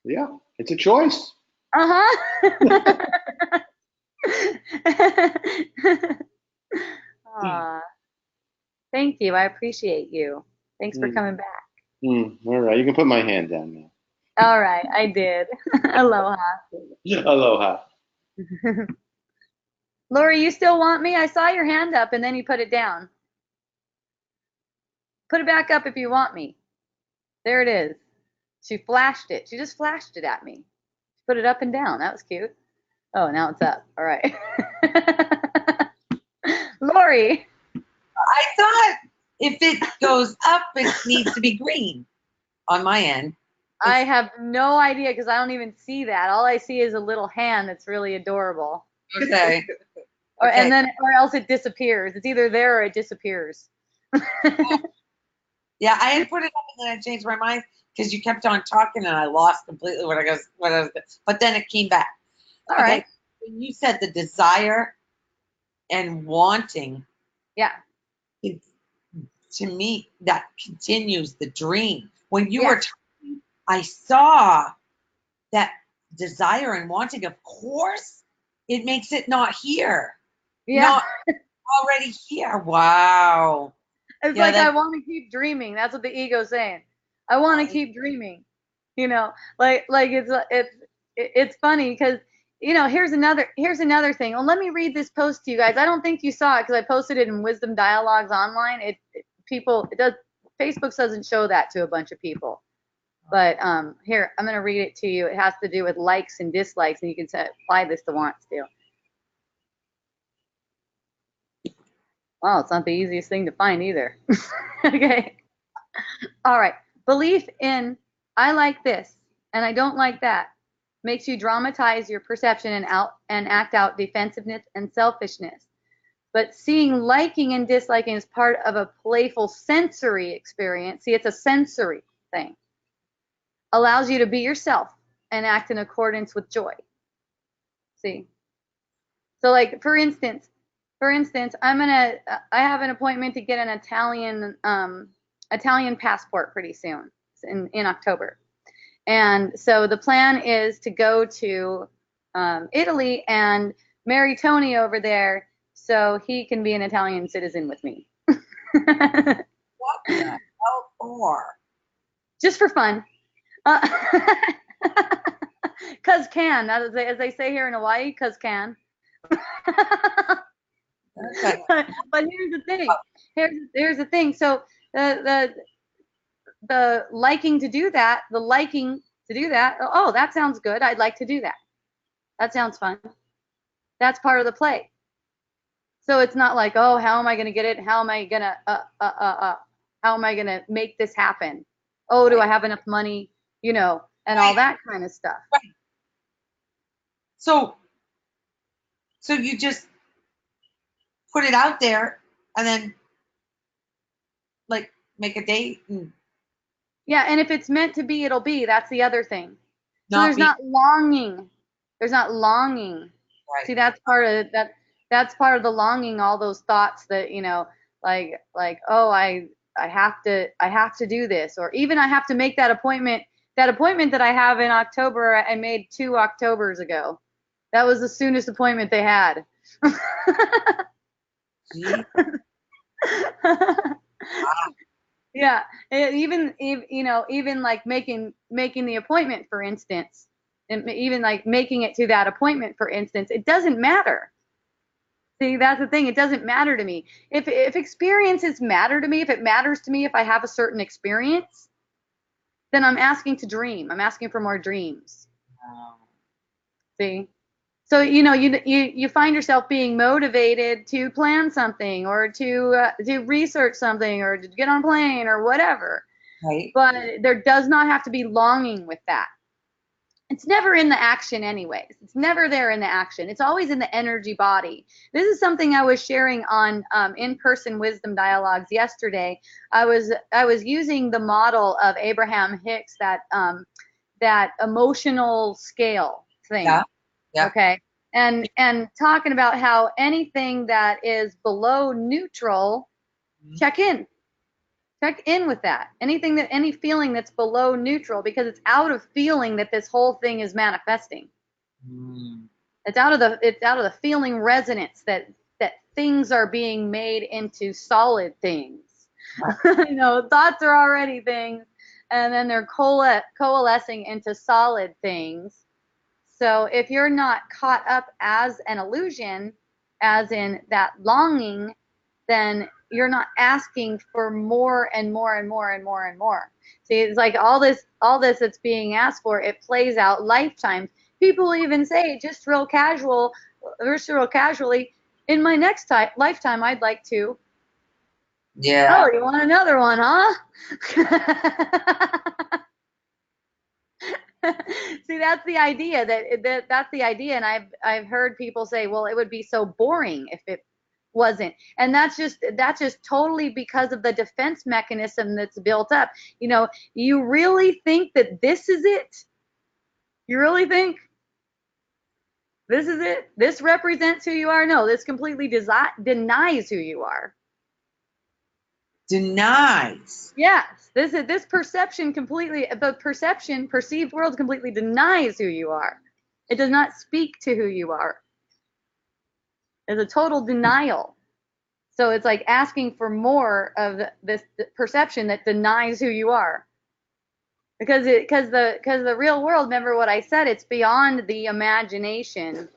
Yeah, it's a choice. Aw. Thank you. I appreciate you. Thanks for coming back. All right, you can put my hand down now. All right, I did. Aloha. Aloha. Lori, you still want me? I saw your hand up and then you put it down. Put it back up if you want me. There it is. She flashed it. She just flashed it at me. She put it up and down. That was cute. Oh, now it's up. All right. Lori. I thought if it goes up, it needs to be green on my end. I have no idea because I don't even see that. All I see is a little hand that's really adorable. Okay. Or else it disappears. It's either there or it disappears. Yeah, I had put it up and then I changed my mind because you kept on talking and I lost completely what I was. But then it came back. All right. When you said the desire and wanting. Yeah. To me, that continues the dream. When you were talking, I saw that desire and wanting. Of course, it makes it not here. Yeah. Not already here. Wow. It's like I want to keep dreaming. That's what the ego's saying. I want to keep dreaming. Like it's funny because here's another thing. Well, let me read this post to you guys. I don't think you saw it because I posted it in Wisdom Dialogues online. Facebook doesn't show that to a bunch of people. But here, I'm going to read it to you. It has to do with likes and dislikes, and you can apply this to wants too. Wow, it's not the easiest thing to find either. Okay. All right. Belief in I like this and I don't like that makes you dramatize your perception and act out defensiveness and selfishness. But seeing liking and disliking as part of a playful sensory experience, see, it's a sensory thing, allows you to be yourself and act in accordance with joy. See? So like, for instance, I have an appointment to get an Italian passport pretty soon in October. And so the plan is to go to Italy and marry Tony over there so he can be an Italian citizen with me. What the hell for? Just for fun. 'Cause can, as they say here in Hawaii, 'cause can. Okay. But here's the thing. Here's the thing. So the liking to do that, oh, that sounds good. I'd like to do that. That sounds fun. That's part of the play. So it's not like, oh, how am I going to get it? How am I going to how am I going to make this happen? Oh, do I have enough money? And all that kind of stuff. Right. So you just put it out there and then like make a date and Yeah, and if it's meant to be, it'll be. That's the other thing. So not there's be not longing. There's not longing. right. See, that's part of that. That's part of the longing. All those thoughts that like oh, I have to do this, or even I have to make that appointment. That appointment that I have in October, I made 2 Octobers ago. That was the soonest appointment they had. Gee. Yeah, even like making the appointment, for instance, and even like making it to that appointment, for instance, it doesn't matter. See, that's the thing. It doesn't matter to me. If experiences matter to me, if it matters to me, if I have a certain experience, then I'm asking to dream. I'm asking for more dreams. See? So, you find yourself being motivated to plan something or to research something or to get on a plane or whatever. Right. But there does not have to be longing with that. It's never in the action anyways. It's never there in the action. It's always in the energy body. This is something I was sharing on in-person wisdom dialogues yesterday. I was using the model of Abraham Hicks, that emotional scale thing. Yeah. Yeah. Okay. And talking about how anything that is below neutral, check in with that. Any feeling that's below neutral, because it's out of feeling that this whole thing is manifesting. It's out of the feeling resonance that things are being made into solid things. Thoughts are already things, and then they're coalescing into solid things. So if you're not caught up as an illusion, as in that longing, then you're not asking for more and more and more and more and more. See, it's like all this that's being asked for, it plays out lifetimes. People even say just real casually, in my next lifetime, I'd like to. Yeah. Oh, you want another one, huh? See, that's the idea. That's the idea, and I've heard people say, well, it would be so boring if it wasn't, and that's just totally because of the defense mechanism that's built up. You really think that this is it? You really think this is it? This represents who you are? No, this completely denies who you are. Denies. Yes, this perception perceived world completely denies who you are. It does not speak to who you are. It's a total denial. So it's like asking for more of this perception that denies who you are. Because the real world, remember what I said, it's beyond the imagination,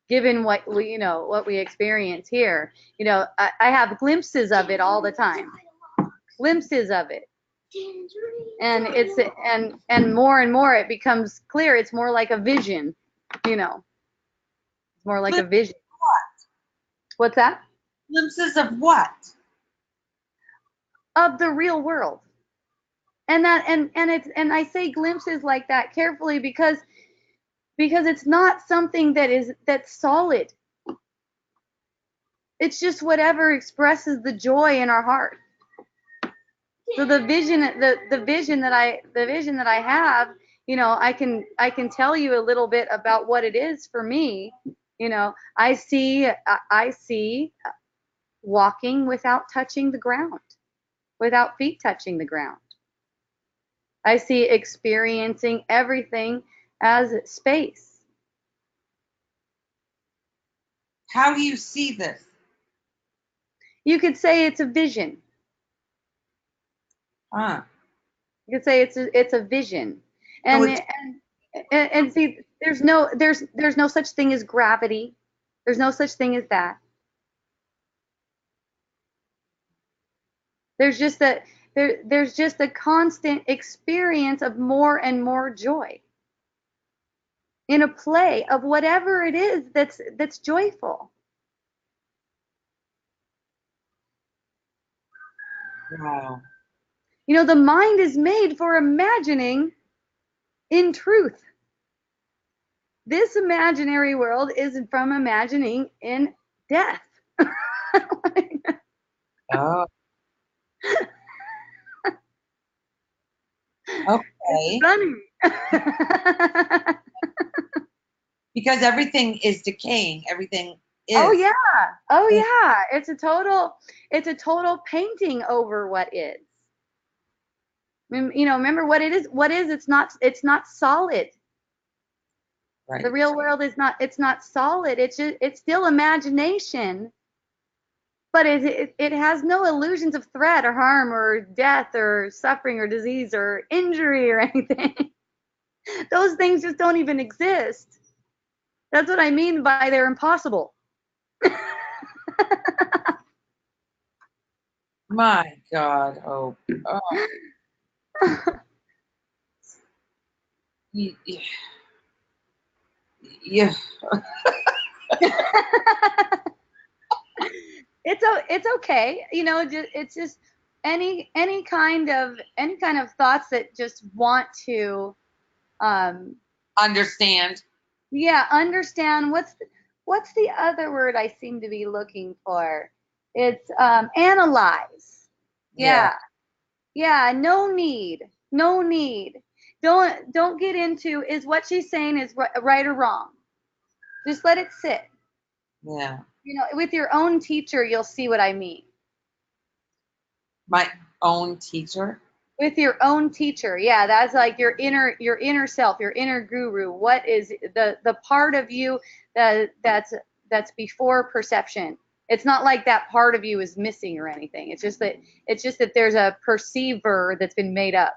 given what we experience here. I have glimpses of it all the time. Glimpses of it. And and more it becomes clear. It's more like a vision, It's more like a vision. What? What's that? Glimpses of what? Of the real world. And I say glimpses like that carefully because it's not something that's solid. It's just whatever expresses the joy in our heart. So the vision that I have, I can tell you a little bit about what it is for me. I see walking without touching the ground, without feet touching the ground. I see experiencing everything as space. How do you see this? You could say it's a vision. Huh. You could say it's a vision. And and see, there's no such thing as gravity. There's no such thing as that. There's just that there's just a constant experience of more and more joy in a play of whatever it is that's joyful. Wow. You know, the mind is made for imagining in truth. This imaginary world is from imagining in death. Oh, okay. Funny. Because everything is decaying. Everything is. Oh yeah. Oh yeah. It's a total painting over what is. You know, remember what it is. What is, it's not solid. Right. The real world is not, it's not solid. It's still imagination, but it has no illusions of threat or harm or death or suffering or disease or injury or anything. Those things just don't even exist. That's what I mean by they're impossible. My God. Oh. Yeah. Yeah. It's okay. You know, it's just any kind of thoughts that just want to Understand. yeah, understand. What's the other word I seem to be looking for? It's analyze. Yeah. Yeah, no need. No need. Don't get into is what she's saying is right or wrong. Just let it sit. Yeah. You know, with your own teacher, you'll see what I mean. My own teacher. With your own teacher, yeah, that's like your inner self, your inner guru. What is the part of you that's before perception? It's not like that part of you is missing or anything. It's just that there's a perceiver that's been made up.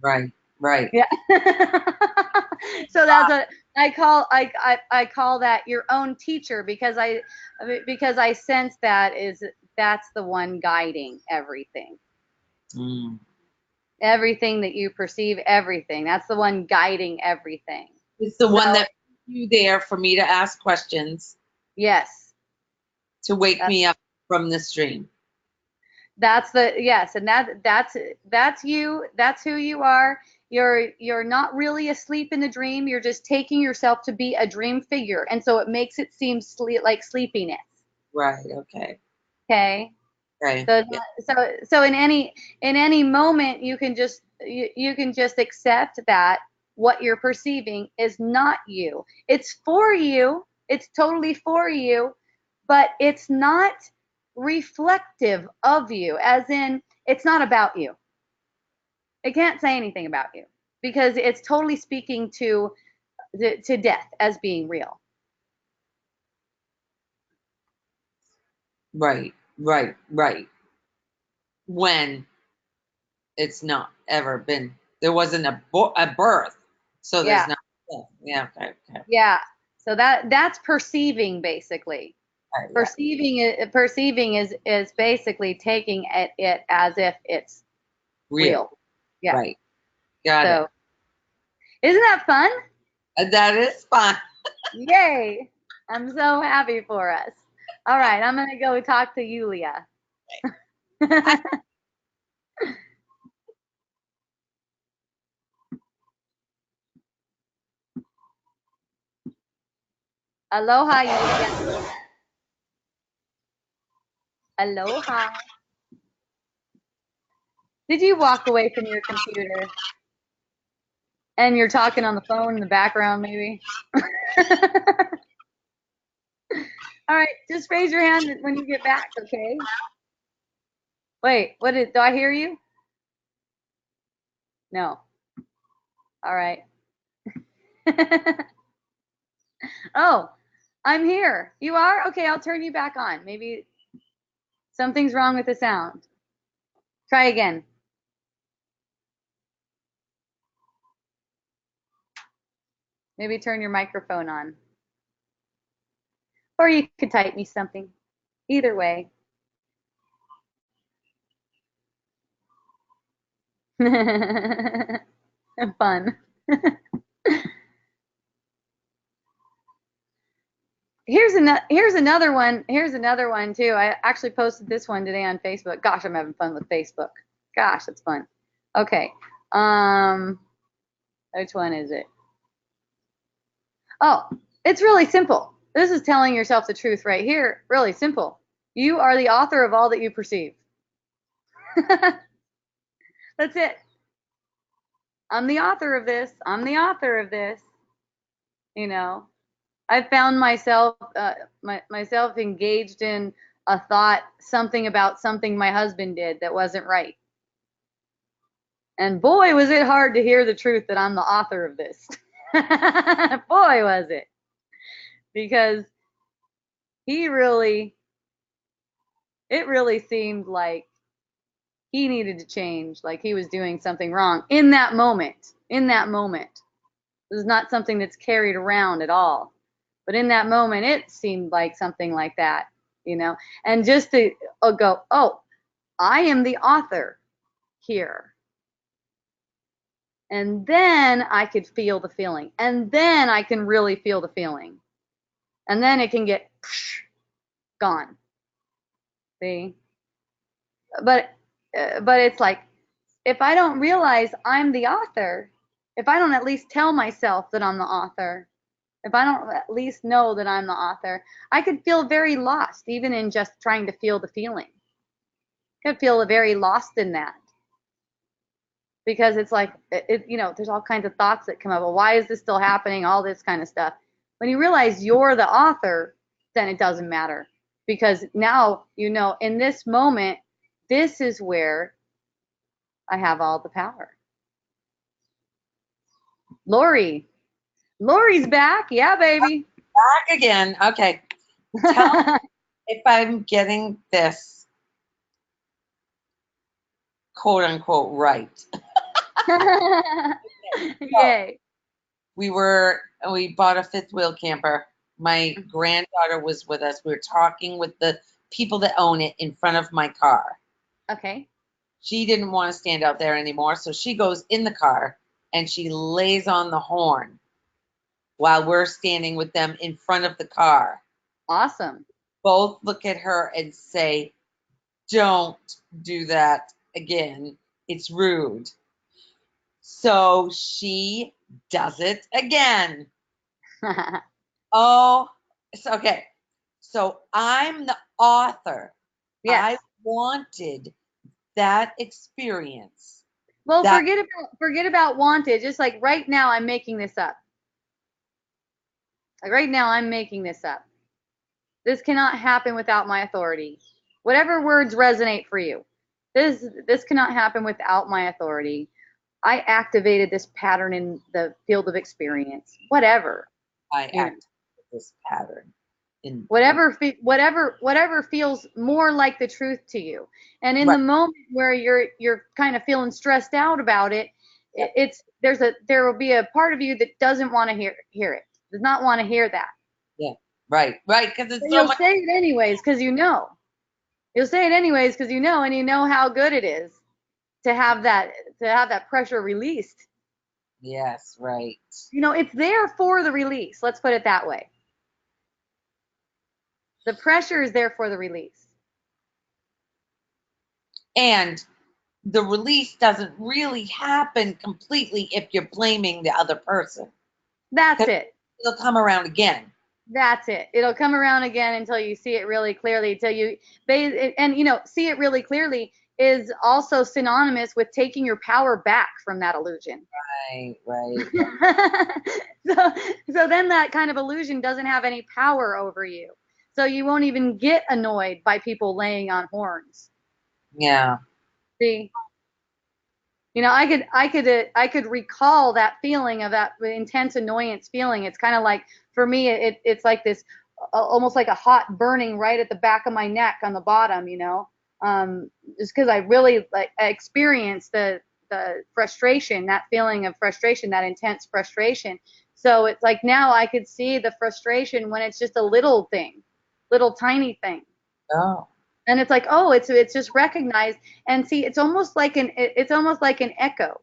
Right. Right. Yeah. So that's what I call that your own teacher, because I sense that's the one guiding everything. Mm. Everything that you perceive, everything. That's the one guiding everything. It's the one that put you there for me to ask questions, Yes. to wake me up from this dream. Yes, and that's you. That's who you are. You're not really asleep in the dream. You're just taking yourself to be a dream figure, and so it makes it seem like sleepiness. Right. Okay. Okay. Right. So Yeah. so in any moment you can just accept that what you're perceiving is not you. It's for you. It's totally for you, but it's not reflective of you, as in it's not about you. It can't say anything about you because it's totally speaking to death as being real. Right. Right. Right. When it's not ever been, there wasn't a birth, so there's Yeah. not. Yeah. Okay. Okay. Yeah. So that's perceiving basically. Right, yeah. Perceiving is basically taking it as if it's real. Yeah. Right. Got So isn't that fun? it. That is fun. Yay. I'm so happy for us. All right, I'm gonna go talk to Yulia. Aloha, Yulia. Aloha. Did you walk away from your computer? And you're talking on the phone in the background, maybe? All right, just raise your hand when you get back, okay? Wait, do I hear you? No. All right. Oh, I'm here. You are? Okay, I'll turn you back on. Maybe something's wrong with the sound. Try again. Maybe turn your microphone on. Or you could type me something. Either way. Fun. Here's another one. Here's another one too. I actually posted this one today on Facebook. Gosh, I'm having fun with Facebook. Gosh, it's fun. Okay. Which one is it? Oh, it's really simple. This is telling yourself the truth right here. Really simple. You are the author of all that you perceive. That's it. I'm the author of this. I'm the author of this. You know, I found myself myself engaged in a thought, something about something my husband did that wasn't right. And boy, was it hard to hear the truth that I'm the author of this. Boy, was it. Because it really seemed like he needed to change, like he was doing something wrong in that moment. In that moment. This is not something that's carried around at all. But in that moment, it seemed like something like that, you know. And just to go, oh, I am the author here. And then I could feel the feeling. And then I can really feel the feeling. And then it can get gone. See? But it's like, if I don't realize I'm the author, if I don't at least tell myself that I'm the author, if I don't at least know that I'm the author, I could feel very lost, even in just trying to feel the feeling. I could feel very lost in that. Because it's like, you know, there's all kinds of thoughts that come up. Well, why is this still happening? All this kind of stuff. When you realize you're the author, then it doesn't matter. Because now, you know, in this moment, this is where I have all the power. Lori's back. Yeah, baby. Back again. Okay. Tell me if I'm getting this quote unquote right. Yay. We bought a fifth wheel camper. My granddaughter was with us. We were talking with the people that own it in front of my car. Okay. She didn't want to stand out there anymore, so she goes in the car and she lays on the horn while we're standing with them in front of the car. Awesome. Both look at her and say, "Don't do that again. It's rude." So she does it again. Oh, okay. So I'm the author. Yes. I wanted that experience. Well, forget about wanted. Just like right now, I'm making this up. Like right now, I'm making this up. This cannot happen without my authority. Whatever words resonate for you. This cannot happen without my authority. I activated this pattern in the field of experience. Whatever. I activated this pattern. Whatever feels more like the truth to you. And in Right. the moment where you're kind of feeling stressed out about it, there will be a part of you that doesn't want to hear it. Does not want to hear that. Yeah. Right. Because it's You'll say it anyways because you know. You'll say it anyways because you know, and you know how good it is to have that pressure released. Yes, right. You know, it's there for the release. Let's put it that way. The pressure is there for the release. And the release doesn't really happen completely if you're blaming the other person. That's it. It'll come around again. That's it. It'll come around again until you see it really clearly. And you know, see it really clearly is also synonymous with taking your power back from that illusion. Right. So then that kind of illusion doesn't have any power over you. So you won't even get annoyed by people laying on horns. Yeah. See? You know, I could recall that feeling of that intense annoyance feeling. It's kind of like, for me, it's like this, almost like a hot burning right at the back of my neck on the bottom, you know, just because I really I experienced the frustration, that feeling of frustration, that intense frustration. So it's like now I could see the frustration when it's just a little thing, little tiny thing. Oh. And it's like, oh, it's just recognized. And see, it's almost like an echo.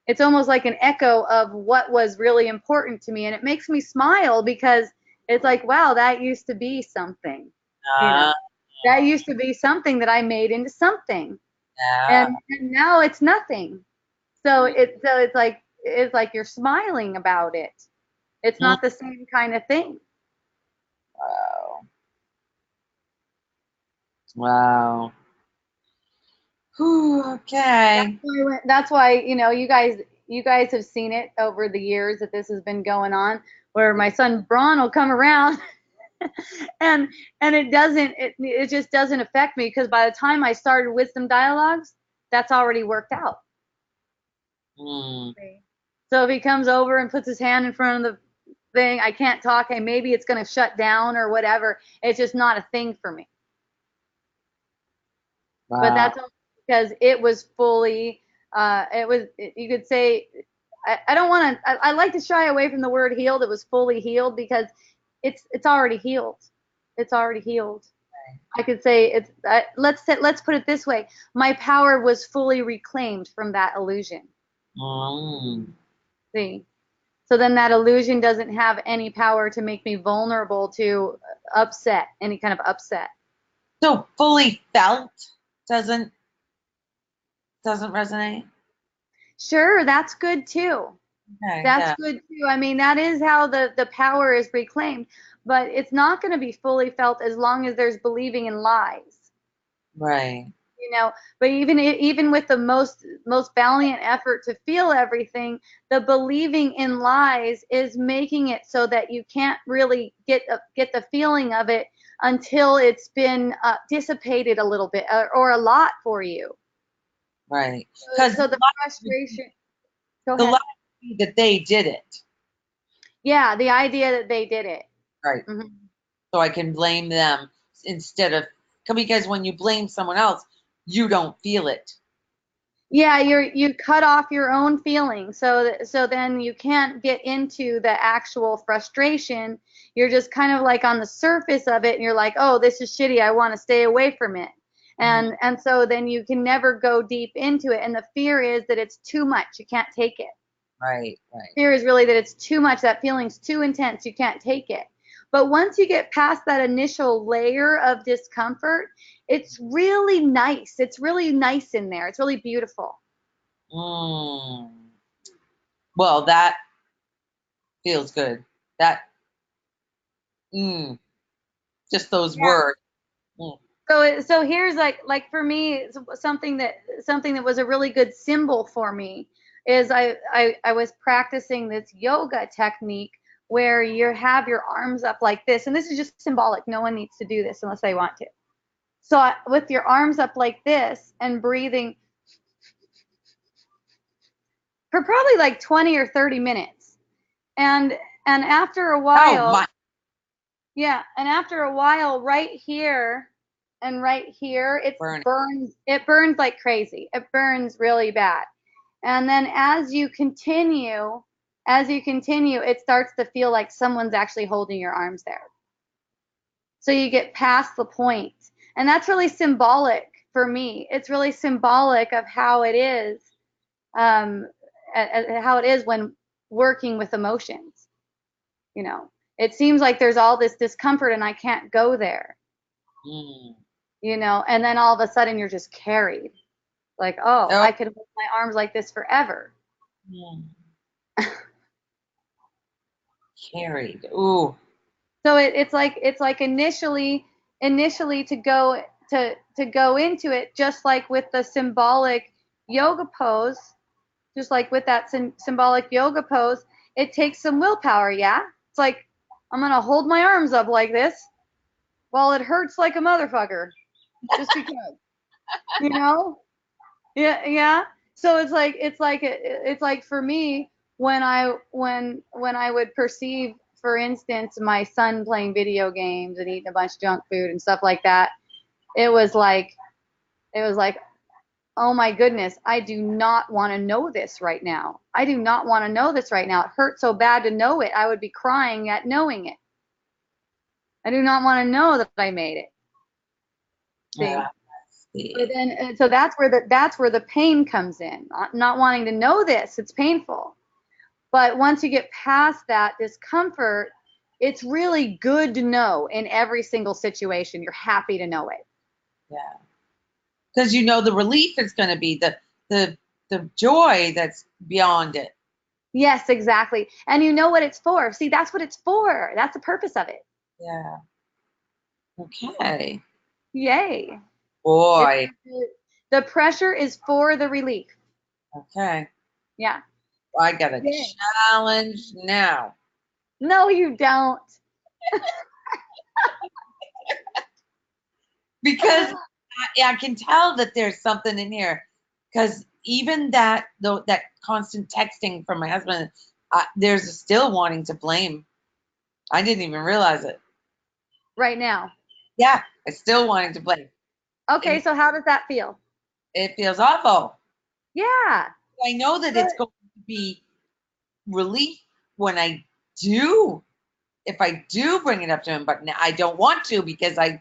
It's almost like an echo of what was really important to me, and it makes me smile because it's like, wow, that used to be something. You know, Uh, that used to be something that I made into something, yeah. and now it's nothing. So it's like you're smiling about it. It's Mm, not the same kind of thing. wow. Wow. Whew, okay. That's why, you guys have seen it over the years that this has been going on, where my son Braun will come around and it just doesn't affect me because by the time I started Wisdom Dialogues, that's already worked out. Mm, So if he comes over and puts his hand in front of the thing, I can't talk, hey, maybe it's going to shut down or whatever. It's just not a thing for me. But wow. that's only because it was fully, you could say, I don't want to, I like to shy away from the word healed. It was fully healed because it's already healed. It's already healed. I could say let's put it this way. My power was fully reclaimed from that illusion. Mm. See? So then that illusion doesn't have any power to make me vulnerable to any kind of upset. So fully felt doesn't resonate. Sure, that's good too. Okay. That's Yeah. good too. I mean, that is how the power is reclaimed, but it's not going to be fully felt as long as there's believing in lies. Right. But even with the most valiant effort to feel everything, the believing in lies is making it so that you can't really get the feeling of it until it's been dissipated a little bit or a lot for you. Right. Because So the frustration. Go the ahead. lie would be that they did it. Yeah, the idea that they did it. Right. Mhm. So I can blame them instead of, because when you blame someone else, you don't feel it. Yeah, you cut off your own feelings, so then you can't get into the actual frustration. You're just kind of like on the surface of it, and you're like, oh, this is shitty. I want to stay away from it, Mm. and so then you can never go deep into it. And the fear is that it's too much. You can't take it. Right. Right. Fear is really that it's too much. That feeling's too intense. You can't take it. But once you get past that initial layer of discomfort, it's really nice. It's really nice in there. It's really beautiful. Mm. Well, that feels good. That, just those Yeah. words. Mm. So here's like for me, something that was a really good symbol for me is I was practicing this yoga technique where you have your arms up like this, and this is just symbolic. No one needs to do this unless they want to. So with your arms up like this and breathing for probably like 20 or 30 minutes, and after a Oh while, my. yeah, and after a while, right here and right here, Burn. it burns like crazy. It burns really bad. And then as you continue, it starts to feel like someone's actually holding your arms there. So you get past the point. And that's really symbolic for me. It's really symbolic of how it is, um, how it is when working with emotions. It seems like there's all this discomfort and I can't go there. Mm. And then all of a sudden you're just carried. Like, oh, Oh. I could hold my arms like this forever. Mm. Carried. Ooh. So it's like initially to go into it, just like with the symbolic yoga pose, just like with that symbolic yoga pose, it takes some willpower. Yeah, it's like I'm gonna hold my arms up like this while it hurts like a motherfucker, just because, you know. Yeah, yeah. So it's like for me when I would perceive, for instance, my son playing video games and eating a bunch of junk food and stuff like that, it was like oh my goodness, I do not want to know this right now. I do not want to know this right now. It hurts so bad to know it. I would be crying at knowing it. I do not want to know that I made it. See? Yeah. See. But then, so that's where the pain comes in. Not wanting to know this, it's painful. But once you get past that discomfort, it's really good to know in every single situation. You're happy to know it. Yeah. Because you know the relief is going to be the joy that's beyond it. Yes, exactly. And you know what it's for. See, that's what it's for. That's the purpose of it. Yeah. Okay. Yay. Boy. The pressure is for the relief. Okay. Yeah. I got a Yay. challenge now. No, you don't. Because I can tell that there's something in here. Because even that constant texting from my husband, there's a still wanting to blame. I didn't even realize it. Right now. Yeah, I still wanting to blame. Okay, so how does that feel? It feels awful. Yeah. I know that it's going to be relief when I do, if I do bring it up to him, but I don't want to because I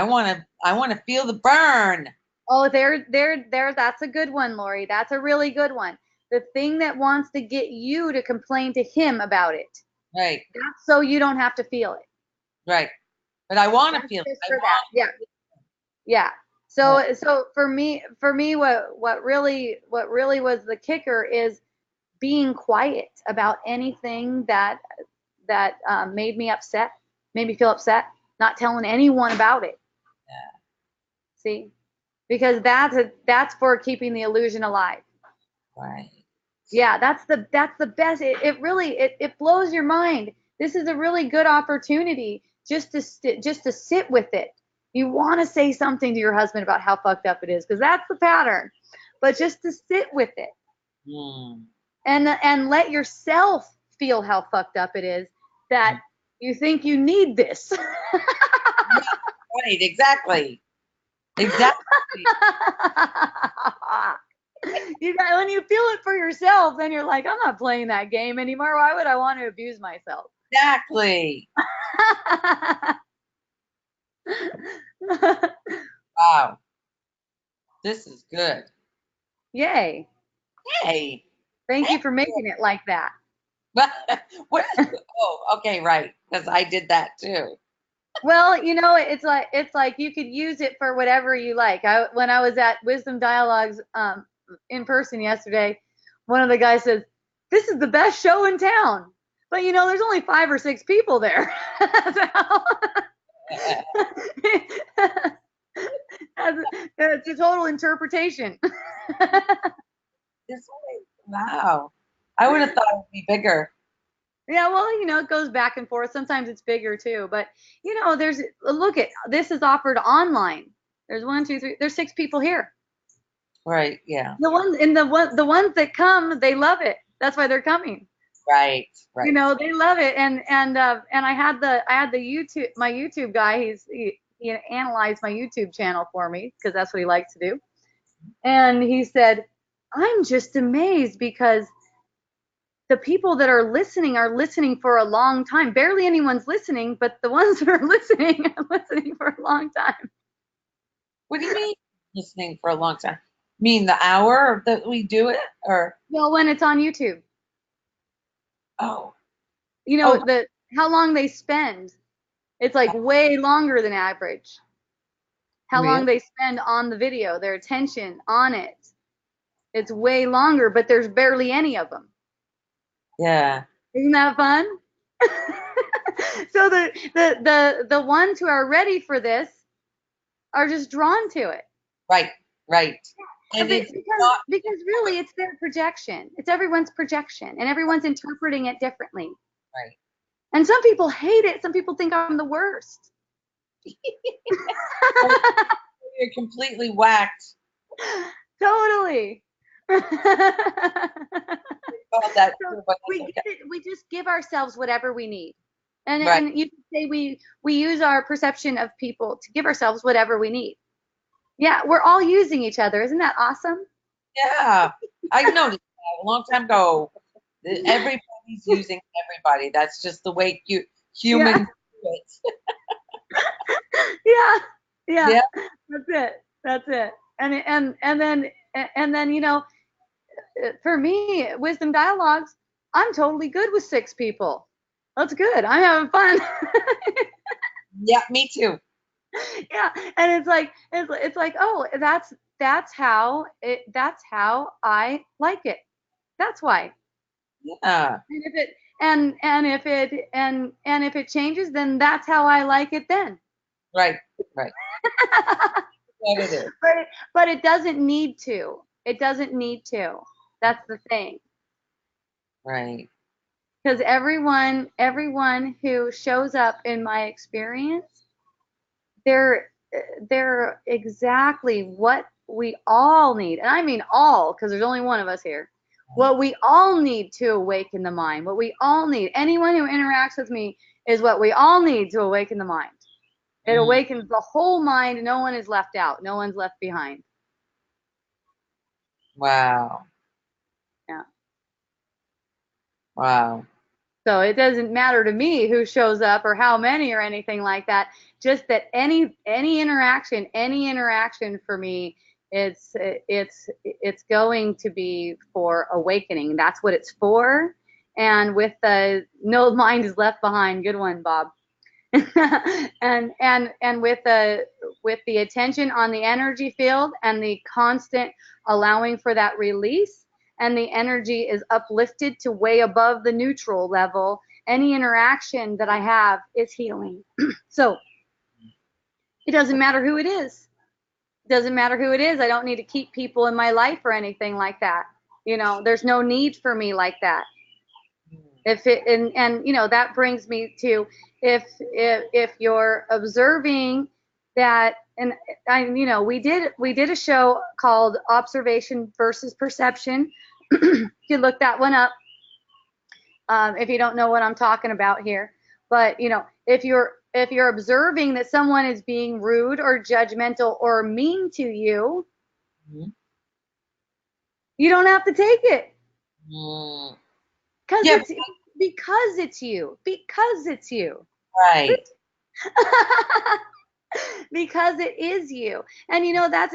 want to feel the burn. Oh, there, that's a good one, Lori. That's a really good one. The thing that wants to get you to complain to him about it. Right. That's so you don't have to feel it. Right. But I want to That's feel it. just for that. Yeah. Yeah. So for me, what really was the kicker is being quiet about anything that made me upset, made me feel upset, not telling anyone about it. Yeah. See? Because that's for keeping the illusion alive. Right. Yeah, that's the best. It really blows your mind. This is a really good opportunity just to sit with it. You want to say something to your husband about how fucked up it is because that's the pattern. But just to sit with it. And let yourself feel how fucked up it is that you think you need this. Right, exactly. Exactly. When you feel it for yourself, then you're like, I'm not playing that game anymore. Why would I want to abuse myself? Exactly. Wow. This is good. Yay. Yay. Thank you for making it like that. What? Oh, okay, right. Because I did that too. Well, it's like you could use it for whatever you like. When I was at Wisdom Dialogues in person yesterday, one of the guys says, "This is the best show in town." But there's only 5 or 6 people there. It's a total interpretation. Wow. I would have thought it would be bigger. Yeah, well, it goes back and forth. Sometimes it's bigger too, but look at this is offered online. There's 1, 2, 3. There's 6 people here. Right. Yeah. The ones that come, they love it. That's why they're coming. Right. Right. They love it. And I had my YouTube guy. He analyzed my YouTube channel for me because that's what he likes to do. And he said, I'm just amazed because the people that are listening for a long time. Barely anyone's listening, but the ones that are listening are listening for a long time. What do you mean listening for a long time? Mean the hour that we do it, or? Well, when it's on YouTube. Oh. How long they spend. It's like way longer than average. How long they spend on the video, their attention on it. It's way longer, but there's barely any of them. Yeah. Isn't that fun? So the ones who are ready for this are just drawn to it. Right. Right. And because really it's their projection. It's everyone's projection, and everyone's interpreting it differently. Right. And some people hate it. Some people think I'm the worst. You're completely whacked. Totally. We just give ourselves whatever we need. And you can say we use our perception of people to give ourselves whatever we need. Yeah, we're all using each other. Isn't that awesome? Yeah. I noticed that a long time ago. Everybody's using everybody. That's just the way humans do it. Yeah. That's That's it. And then, you know, for me, wisdom dialogues, I'm totally good with 6 people. That's good. I'm having fun. Yeah, me too. Yeah, and it's like, oh, that's how I like it. That's why. Yeah, And if it and if it changes, then that's how I like it then. right, right. What it is. But it doesn't need to. It doesn't need to. That's the thing. Right. Because everyone who shows up in my experience, they're they're exactly what we all need. And I mean all, because there's only one of us here. What we all need to awaken the mind. What we all need. Anyone who interacts with me is what we all need to awaken the mind. It awakens the whole mind. No one is left out. No one's left behind. Wow. Yeah. Wow. So it doesn't matter to me who shows up or how many or anything like that. Just that any interaction for me, it's going to be for awakening. That's what it's for. And with the no mind is left behind. Good one, Bob. and with the attention on the energy field and the constant allowing for that release, and the energy is uplifted to way above the neutral level, any interaction that I have is healing. So it doesn't matter who it is. It doesn't matter who it is. I don't need to keep people in my life or anything like that. You know, there's no need for me like that. If it and you know, that brings me to if you're observing that, and I, you know, we did a show called Observation versus Perception. You can look that one up if you don't know what I'm talking about here. But you know, if you're observing that someone is being rude or judgmental or mean to you, Mhm. you don't have to take it. Mm. Because Yeah, it's you. Because it's you. right. Because it is you. And you know, that's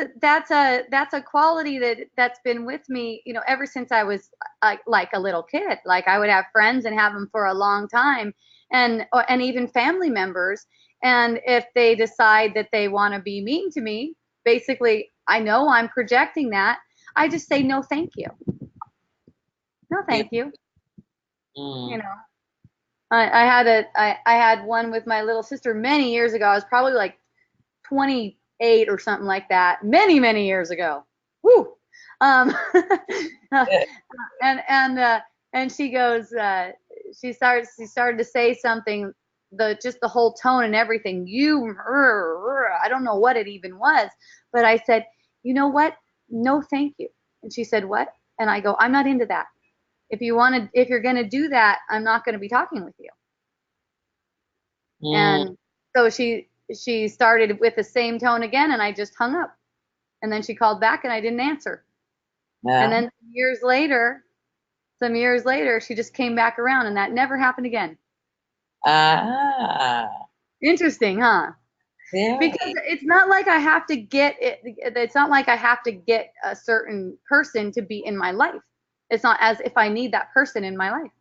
a quality that's been with me, you know, ever since I was like a little kid. Like I would have friends and have them for a long time, and even family members. And if they decide that they want to be mean to me, basically, I know I'm projecting that. I just say no, thank you. No, thank you. You Mm. know, I had one with my little sister many years ago. I was probably like 28 or something like that, many years ago. Woo. Um, and she goes, she started to say something, just the whole tone and everything. I don't know what it even was, but I said, you know what? No, thank you. And she said, what? And I go, I'm not into that. If you're gonna do that, I'm not gonna be talking with you. Mm. And so she started with the same tone again, and I just hung up. And then she called back, and I didn't answer. And Yeah. then some years later, she just came back around, and that never happened again. Ah, Interesting, huh? Because very. it's not like I have to get it. It's not like I have to get a certain person to be in my life. It's not as if I need that person in my life.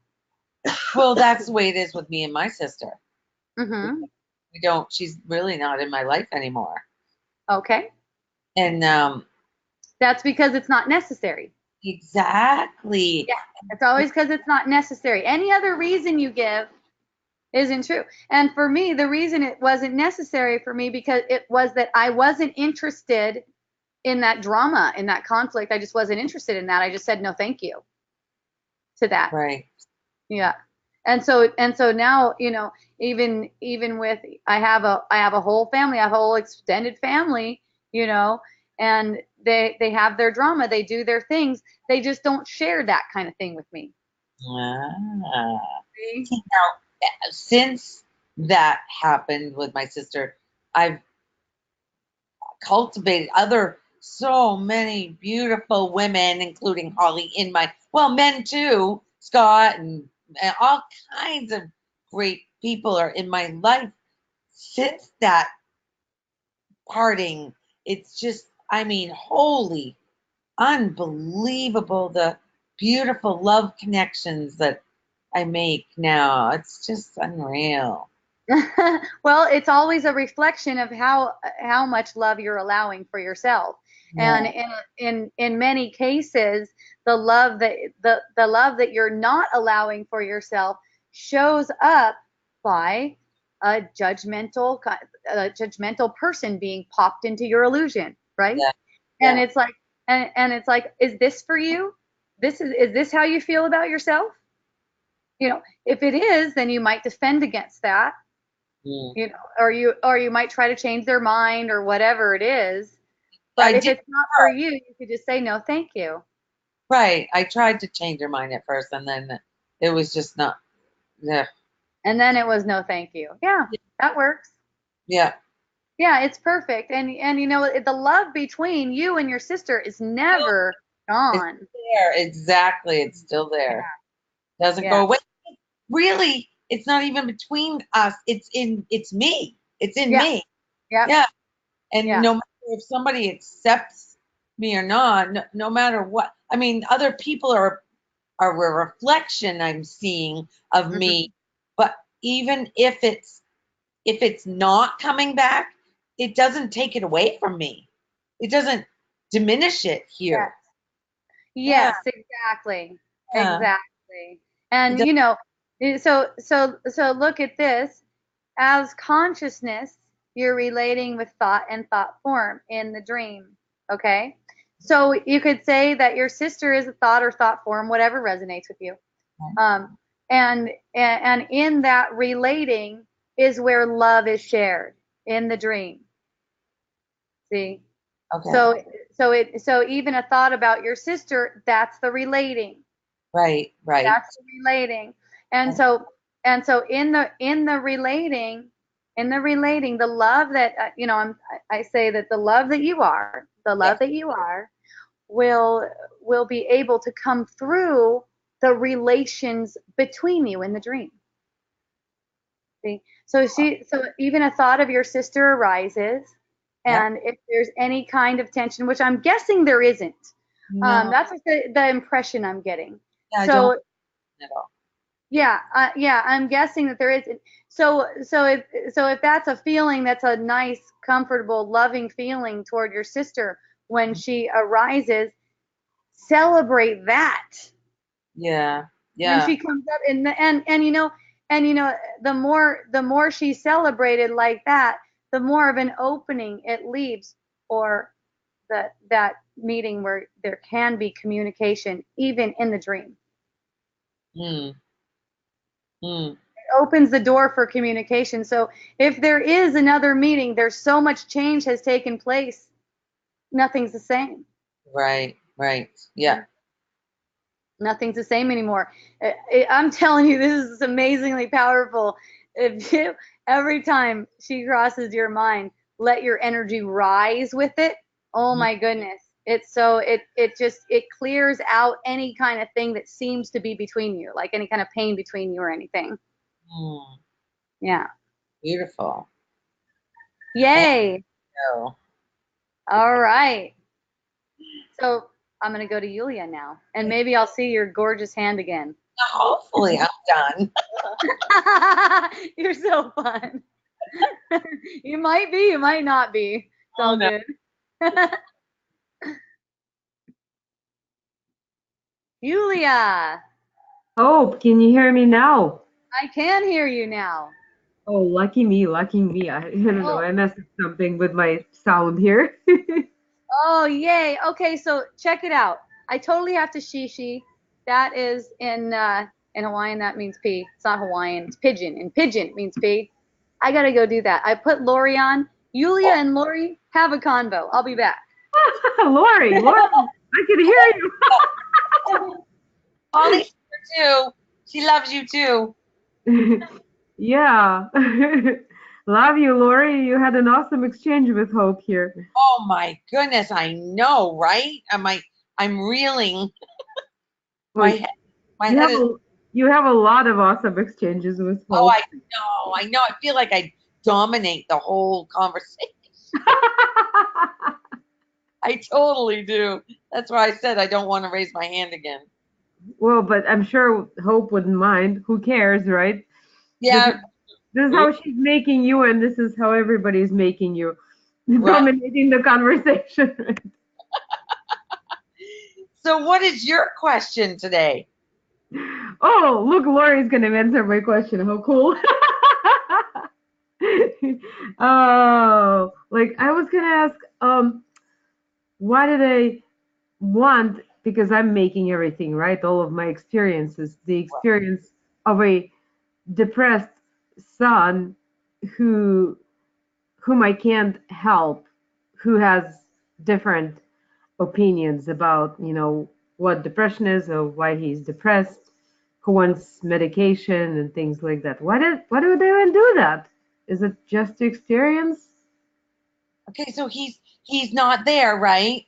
Well, that's the way it is with me and my sister. Mm-hmm. We don't. She's really not in my life anymore. Okay. And That's because it's not necessary. exactly. Yeah. It's always because it's not necessary. Any other reason you give isn't true. And for me, the reason it wasn't necessary for me, because it was that I wasn't interested in that drama, in that conflict. I just wasn't interested in that. I just said no, thank you to that. Right. Yeah. And so now, you know, even with, I have a whole family, I have a whole extended family, you know, and they have their drama, they do their things, they just don't share that kind of thing with me. Ah. See? Now, since that happened with my sister, I've cultivated so many beautiful women, including Holly, in my, well, men too, Scott, and all kinds of great people are in my life since that parting. It's just, I mean, holy, unbelievable, the beautiful love connections that I make now. It's just unreal. Well, it's always a reflection of how much love you're allowing for yourself. And Yeah. in many cases, the love that you're not allowing for yourself shows up by a judgmental person being popped into your illusion, right? Yeah. And Yeah. it's like, and it's like, is this for you? Is this how you feel about yourself? If it is, then you might defend against that, Mm. or you might try to change their mind or whatever it is. So But I if did, it's not for you, you could just say no, thank you. right. I tried to change her mind at first, and then it was just not. Yeah. And then it was no, thank you. Yeah, that works. Yeah. Yeah, it's perfect. And the love between you and your sister is never It's gone. there. Exactly. It's still there. Doesn't Yeah, go away. Really, it's not even between us. It's me. It's in yeah, me. yeah, Yeah. And yeah. no matter if somebody accepts me or not, no matter what, I mean, other people are a reflection I'm seeing of Hmm. me. But even if it's not coming back, it doesn't take it away from me. It doesn't diminish it Yes, here. Yeah. yes, exactly, Yeah. exactly. It And does, so look at this. As consciousness, you're relating with thought and thought form in the dream. Okay? So you could say that your sister is a thought or thought form, whatever resonates with you. Um, and in that relating is where love is shared in the dream. See? okay. So even a thought about your sister, that's the relating. Right. Right. That's the relating. And so in the relating, the love that I say that the love that you are, Yeah. will be able to come through the relations between you in the dream. See? So even a thought of your sister arises, Yeah. and if there's any kind of tension, which I'm guessing there isn't, No. that's like the impression I'm getting. Yeah, I don't So at all. yeah, I'm guessing that there isn't. So if that's a feeling, that's a nice, comfortable, loving feeling toward your sister when she arises, celebrate that. Yeah. When Yeah. she comes up and the more she's celebrated like that, the more of an opening it leaves for that meeting where there can be communication even in the dream. Hmm. Hmm. Opens the door for communication. So if there is another meeting, there's so much change has taken place. Nothing's the same. Right. Right. Yeah. Nothing's the same anymore. I'm telling you, this is amazingly powerful. If you every time she crosses your mind, let your energy rise with it. Oh my goodness. It clears out any kind of thing that seems to be between you, like any kind of pain between you or anything. Hmm. Yeah. Beautiful. Thank Yay. you. All right. So I'm going to go to Yulia now, and maybe I'll see your gorgeous hand again. Hopefully, I'm done. You're so fun. You might be, you might not be. It's Oh all no. good. Yulia, Oh, can you hear me now? I can hear you now. Oh, lucky me, lucky me. I don't know, Oh, I messed up something with my sound here. oh, yay. Okay, so check it out. I totally have to shishi. That is in Hawaiian, that means pee. It's not Hawaiian, it's pigeon. In pigeon, it means pee. I gotta go do that. I put Lori on. Yulia and Lori have a convo. I'll be back. Lori, I can hear Holly's here too. She loves you too. you. Yeah. Love you, Lori. You had an awesome exchange with Hope here. Oh my goodness, I know, right? I'm reeling. My Well, head, my you head have is. a lot of awesome exchanges with Oh, Hope. I know, I know. I feel like I dominate the whole conversation. I totally do. That's why I said I don't want to raise my hand again. Well, but I'm sure Hope wouldn't mind. Who cares, right? Yeah. This is how she's making you, and this is how everybody's making you. Right. Dominating the conversation. So what is your question today? Oh, look, Lori's going to answer my question. How cool. Oh, like I was going to ask, why did I want, because I'm making everything, right? All of my experiences, the experience of a depressed son whom I can't help, who has different opinions about, what depression is or why he's depressed, who wants medication and things like that. Why would they even do that? Is it just to experience? Okay, so he's not there, right?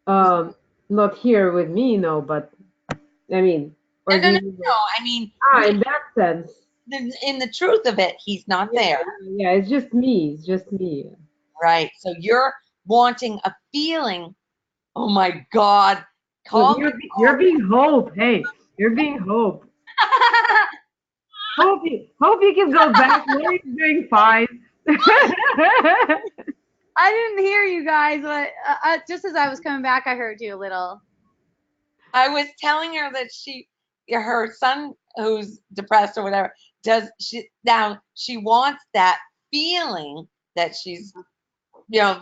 Not here with me, no, but I mean, or No. do I mean, in that sense. in the truth of it, he's not there. Yeah, it's just me. It's just me. Right. So you're wanting a feeling. Oh my God. Well, you're being Hope. Hey, you're being Hope. Hope you can go back. Lori's doing fine. I didn't hear you guys, but just as I was coming back, I heard you a little. I was telling her that her son who's depressed or whatever, she wants that feeling that she's,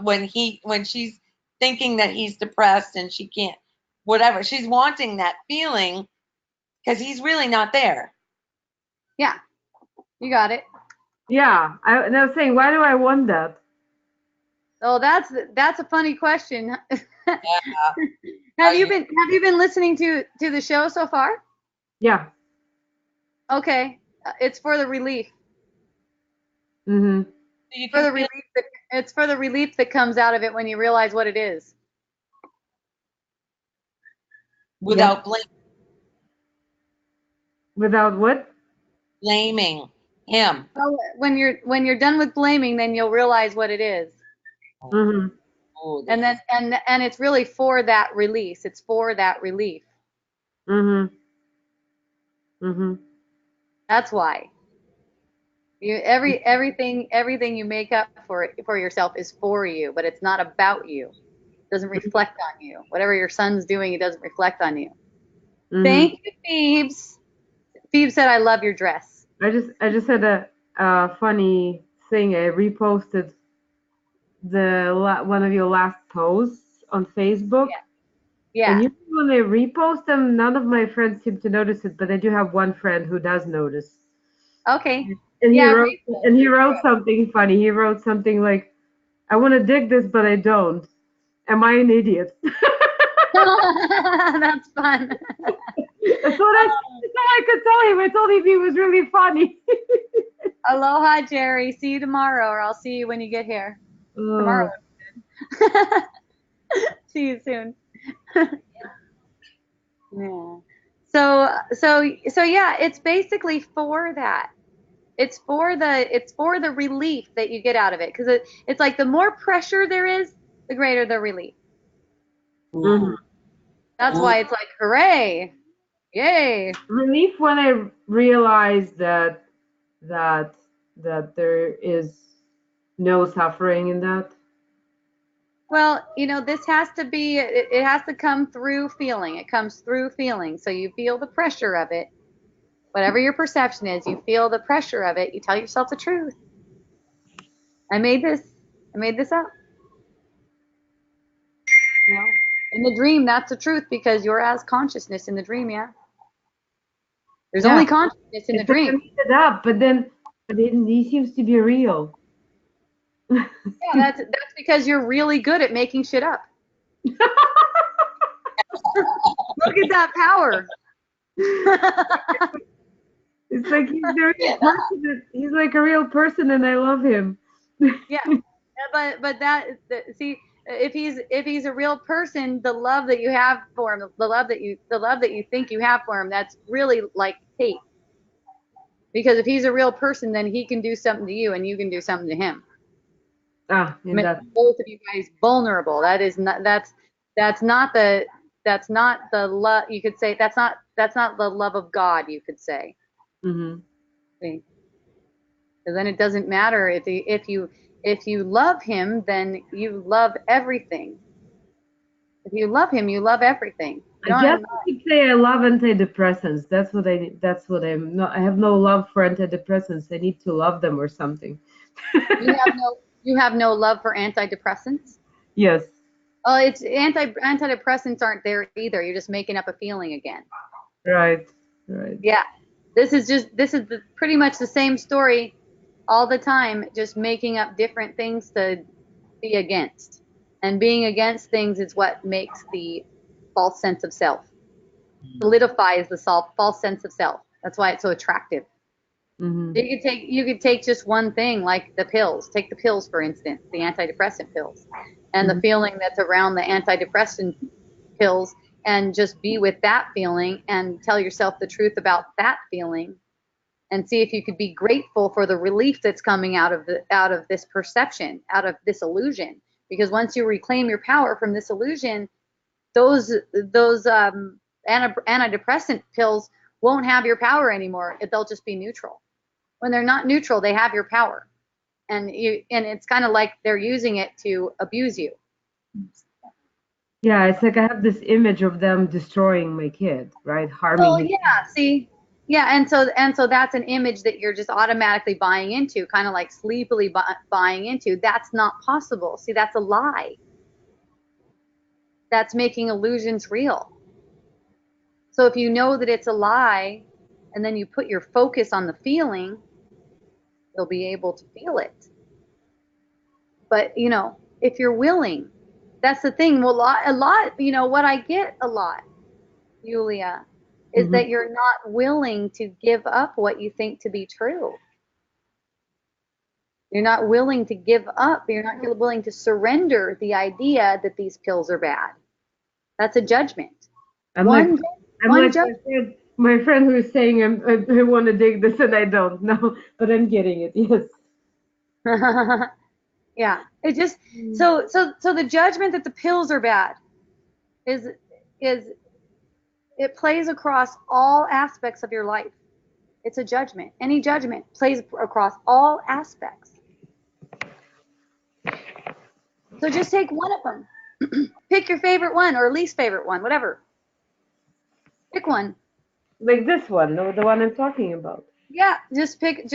when she's thinking that he's depressed and she can't, whatever, she's wanting that feeling because he's really not there. Yeah, you got it. Yeah, and I was saying, why do I want that? Oh, that's a funny question. Yeah. Have you been listening to the show so far? Yeah. Okay, it's for the relief. Mhm. For the relief it's for the relief that comes out of it when you realize what it is. Without blaming. Without what? Blaming him. Well, when you're done with blaming, then you'll realize what it is. Mhm. And then and it's really for that release. It's for that relief. Mhm. Mhm. That's why. Everything you make up for yourself is for you, but it's not about you. It doesn't reflect on you. Whatever your son's doing, it doesn't reflect on you. Mhm. Thank you, Phoebes. Phoebes said, "I love your dress." I just had a funny thing. I reposted one of your last posts on Facebook. Yeah. And usually when I repost them, none of my friends seem to notice it, but I do have one friend who does notice. Okay. And Yeah, he wrote something funny. He wrote something like, "I want to dig this, but I don't. Am I an idiot?" That's fun. That's all I could tell him. I told him he was really funny. Aloha, Jerry. See you tomorrow, or I'll see you when you get here. Tomorrow. See you soon. Yeah. So yeah, it's basically for that. It's for the relief that you get out of it, because it's like the more pressure there is, the greater the relief. Mhm. That's why it's like, hooray, yay. Relief when I realized that there is no suffering in that. Well, this has to be, it has to come through feeling. It comes through feeling. So you feel the pressure of it. Whatever your perception is, you feel the pressure of it. You tell yourself the truth. I made this up. In the dream, that's the truth, because you're as consciousness in the dream, yeah? There's only consciousness in the dream. I made it up, but he seems to be real. Yeah, that's because you're really good at making shit up. Look at that power. It's like he's the real person. He's like a real person, and I love him. Yeah, but see, if he's a real person, the love that you have for him, the love that you think you have for him, that's really like hate. Because if he's a real person, then he can do something to you, and you can do something to him. In that. Both of you guys vulnerable. That is not that's not the love. You could say that's not the love of God. You could say. Mhm. See? Because then it doesn't matter if you love him, then you love everything. If you love him, you love everything. You I guess don't, I could say I love antidepressants. That's what I'm not. I have no love for antidepressants. I need to love them or something. you have no love for antidepressants. Yes. Oh, it's antidepressants aren't there either. You're just making up a feeling again. Right. Right. Yeah, this is pretty much the same story all the time, just making up different things to be against. And being against things is what makes the false sense of self, solidifies the false sense of self. That's why it's so attractive. Mhm. You could take just one thing, like the pills. Take the pills, for instance, the antidepressant pills, and the feeling that's around the antidepressant pills, and just be with that feeling and tell yourself the truth about that feeling, and see if you could be grateful for the relief that's coming out of this perception, out of this illusion. Because once you reclaim your power from this illusion, those antidepressant pills won't have your power anymore. They'll just be neutral. When they're not neutral, they have your power, and it's kind of like they're using it to abuse you. Yeah, it's like I have this image of them destroying my kid, right? Harming Oh his. yeah, see, yeah, and so that's an image that you're just automatically buying into, kind of like sleepily buying into. That's not possible. See, that's a lie. That's making illusions real. So if you know that it's a lie, and then you put your focus on the feeling, you'll be able to feel it. But if you're willing, that's the thing. Well, a lot, what I get a lot, Yulia, is that you're not willing to give up what you think to be true. You're not willing to give up. You're not willing to surrender the idea that these pills are bad. That's a judgment. I'm One like judgment. my friend who's saying I want to dig this and I don't know, but I'm getting it. Yes. Yeah. It just so the judgment that the pills are bad is it plays across all aspects of your life. It's a judgment. Any judgment plays across all aspects. So just take one of them. Pick your favorite one or least favorite one, whatever. Pick one. Like this one, the one I'm talking about. Yeah, just pick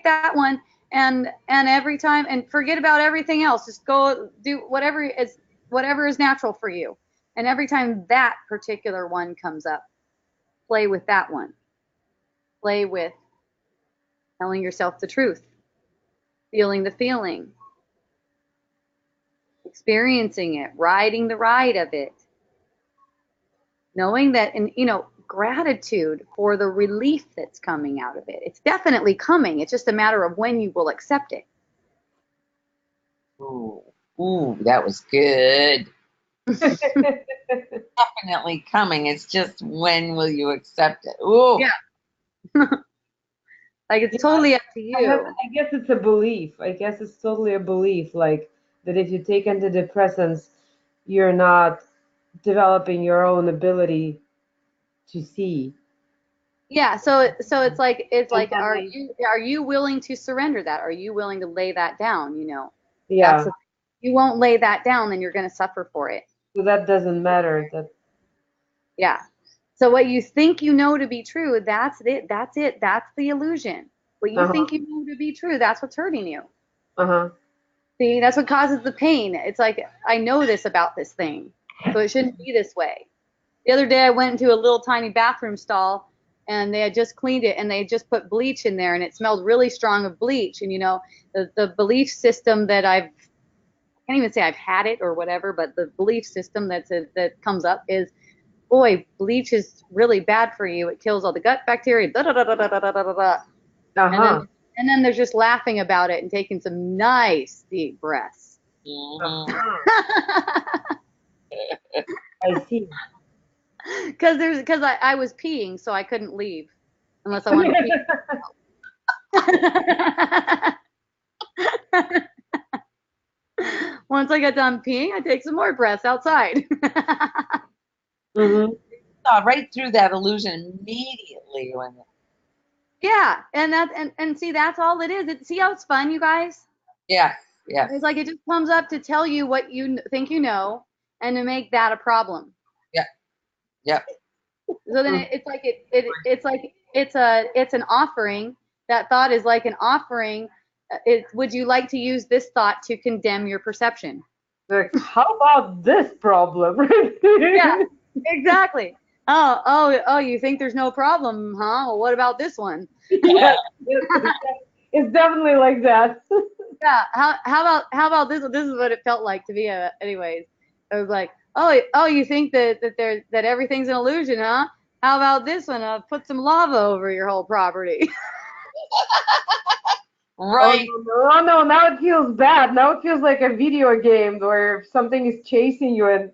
that one, and every time, and forget about everything else. Just go do whatever is natural for you. And every time that particular one comes up, play with that one. Play with telling yourself the truth, feeling the feeling, experiencing it, riding the ride of it, knowing that, and gratitude for the relief that's coming out of it. It's definitely coming. It's just a matter of when you will accept it. Ooh, that was good. Definitely coming. It's just when will you accept it? Ooh. Yeah. Like it's totally up to you. I guess it's a belief. I guess it's totally a belief, like that if you take antidepressants, you're not developing your own ability to see. Yeah, so it's like are you willing to surrender that? Are you willing to lay that down, Yeah. You won't lay that down, then you're going to suffer for it. So that doesn't matter. Yeah. So what you think you know to be true, that's it. That's the illusion. What you think you know to be true, that's what's hurting you. See, that's what causes the pain. It's like, I know this about this thing, so it shouldn't be this way. The other day I went into a little tiny bathroom stall, and they had just cleaned it, and they had just put bleach in there, and it smelled really strong of bleach. And the belief system that I can't even say I've had it or whatever, but the belief system that comes up is, boy, bleach is really bad for you. It kills all the gut bacteria. Da, da, da, da, da, da, da, da. And then they're just laughing about it and taking some nice deep breaths. Mhm. I see. Because I was peeing, so I couldn't leave unless I wanted to pee. once I get done peeing, I take some more breaths outside. Mm-hmm. Saw right through that illusion immediately when. Yeah, and see, that's all it is. See how it's fun, you guys? Yeah. Yeah. It's like it just comes up to tell you what you think you know, and to make that a problem. Yeah. Yep. So then it's like it's an offering. That thought is like an offering. Would you like to use this thought to condemn your perception? Like, how about this problem? Yeah, exactly. Oh, you think there's no problem, huh? Well, what about this one? Yeah, it's definitely like that. Yeah. How about this? This is what it felt like to me. Anyways, it was like, oh, you think that everything's an illusion, huh? How about this one? Put some lava over your whole property. Right. Oh no, now it feels bad. Now it feels like a video game where something is chasing you and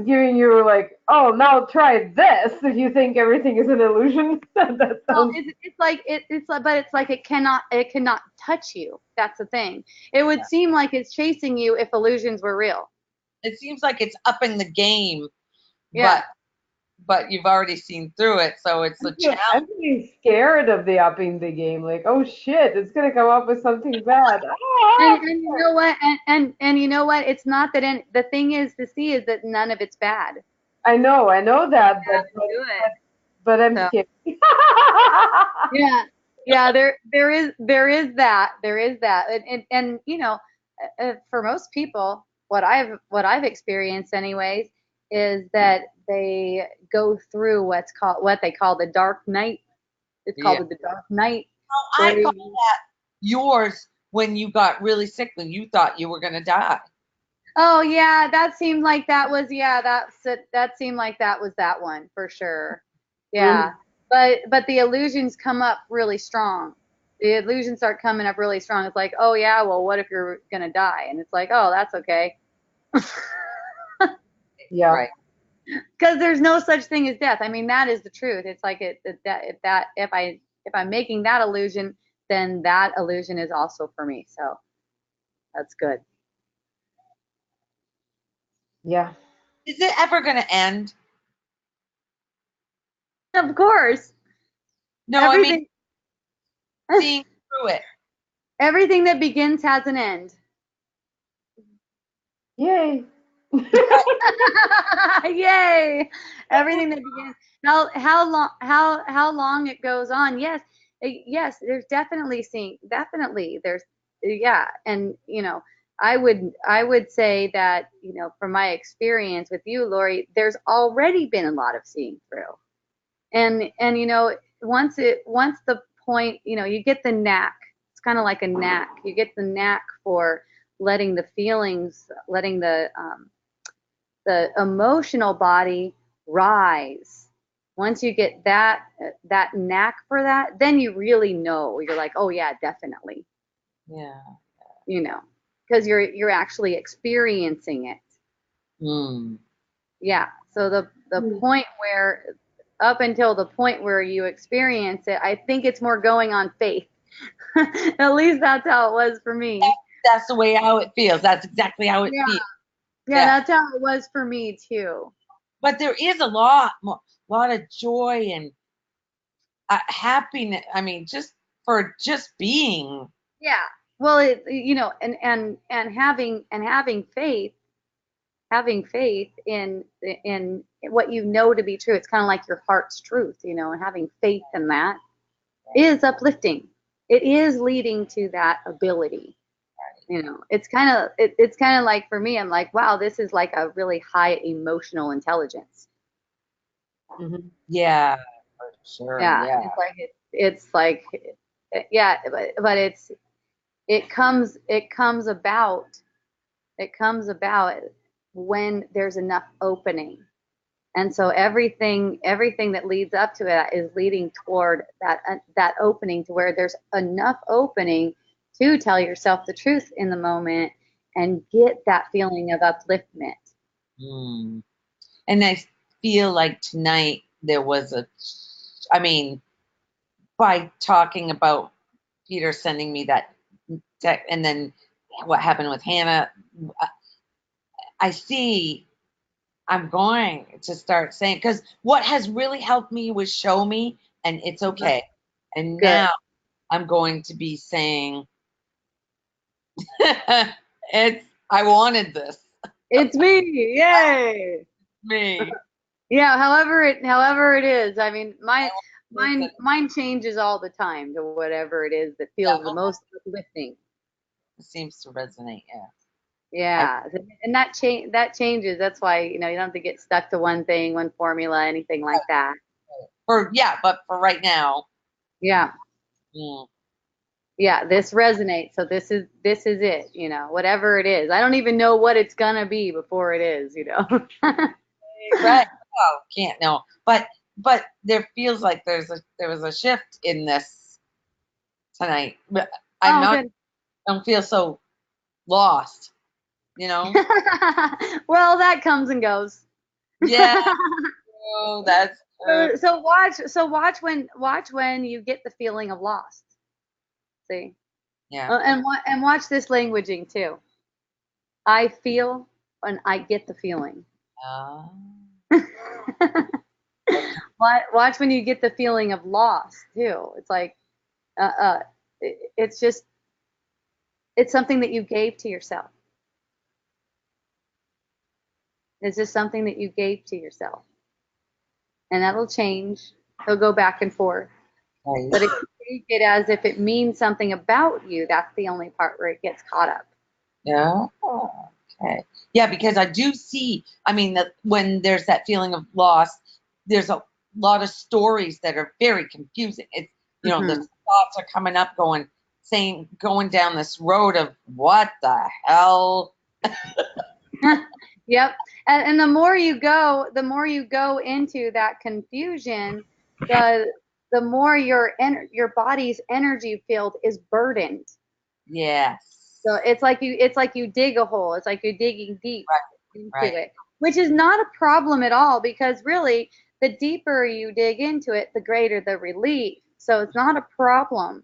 giving you like, oh, now try this if you think everything is an illusion. That Well, sounds. but it's like it cannot touch you. That's the thing. It would seem like it's chasing you if illusions were real. It seems like it's upping the game, Yeah. but you've already seen through it, so it's a I'm challenge. getting scared of the upping the game. Like, oh shit, it's gonna come up with something bad. And you know what? And you know what? It's not that. The thing is to see is that none of it's bad. I know that, Do it. but I'm So. scared. Yeah. There is that, and you know, for most people, what I've experienced, anyways, is that they go through what they call the dark night. It's called the dark night. Oh, I call that yours when you got really sick when you thought you were going to die. Oh yeah, that seemed like that was that seemed like that was that one for sure. Yeah. But the illusions come up really strong. The illusions start coming up really strong. It's like, oh yeah, well, what if you're gonna die? And it's like, oh, that's okay. Yeah. Right. Because there's no such thing as death. I mean, that is the truth. It's like if I'm making that illusion, then that illusion is also for me. So that's good. Yeah. Is it ever going to end? Of course. No, Everything I mean, seeing through it. everything that begins has an end. Yay. Yay! Everything that begins. How long it goes on? Yes, yes. There's definitely there's yeah, and you know, I would say that, you know, from my experience with you, Lori, there's already been a lot of seeing through, and you know, once the point, you know, you get the knack. It's kind of like a knack. You get the knack for letting the feelings, letting the emotional body rise. Once you get that knack for that, then you really know. You're like, oh yeah, definitely. Yeah. You know, because you're actually experiencing it. Mm. Yeah. So the point where, up until the point where you experience it, I think it's more going on faith. At least that's how it was for me. That's the way how it feels. That's exactly how it feels. Yeah, that's how it was for me too. But there is a lot of joy and happiness. I mean, just for just being. Yeah. Well, you know, and having faith, in what you know to be true. It's kind of like your heart's truth, you know, and having faith in that is uplifting. It is leading to that ability. You know, it's kind of like, for me, I'm like, wow, this is like a really high emotional intelligence. Mm-hmm. Yeah, for sure. Yeah. It's like yeah, but it comes about when there's enough opening. And so everything that leads up to it is leading toward that opening, to where there's enough opening to tell yourself the truth in the moment and get that feeling of upliftment. Mm. And I feel like tonight there was I mean, by talking about Peter sending me that text, and then what happened with Hannah, I see I'm going to start saying, because what has really helped me was show me, and it's okay. And Good. now I'm going to be saying, I wanted this. It's me. Yay. Me. Yeah, however it is. I mean, Listen, mine changes all the time to whatever it is that feels the most uplifting. it seems to resonate, yeah. Yeah, and that changes. That's why, you don't have to get stuck to one thing, one formula, anything like that. But for right now, Yeah. mm, Yeah, this resonates. So this is it, whatever it is. I don't even know what it's gonna be before it is. right. Oh, can't no. But there feels like there was a shift in this tonight. But I'm Oh, not good. don't feel so lost, you know? Well, that comes and goes. Yeah. Oh, that's true. So watch when you get the feeling of lost. See, Yeah. and watch this languaging too. I feel and I get the feeling. Uh, Watch when you get the feeling of lost too. It's like, it's just it's something that you gave to yourself. It's just something that you gave to yourself, and that'll change. It'll go back and forth. right. But if you take it as if it means something about you, that's the only part where it gets caught up. Yeah. Okay. Yeah, because I do see, I mean, that when there's that feeling of loss, there's a lot of stories that are very confusing. It's, the thoughts are coming up going down this road of what the hell? Yep. And the more you go into that confusion, the more your body's energy field is burdened. Yes. So it's like you dig a hole. It's like you're digging deep into right. it, which is not a problem at all, because really the deeper you dig into it, the greater the relief. So it's not a problem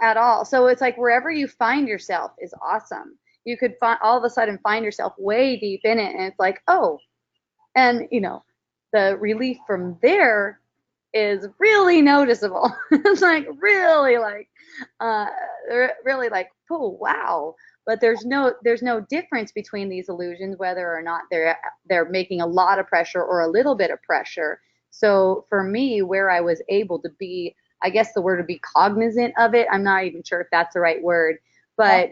at all. So it's like wherever you find yourself is awesome. You could all of a sudden find yourself way deep in it, and it's like, oh, and the relief from there is really noticeable. It's like really like, oh wow. But there's no difference between these illusions, whether or not they're making a lot of pressure or a little bit of pressure. So for me, where I was able to be, I guess the word would be cognizant of it. I'm not even sure if that's the right word, but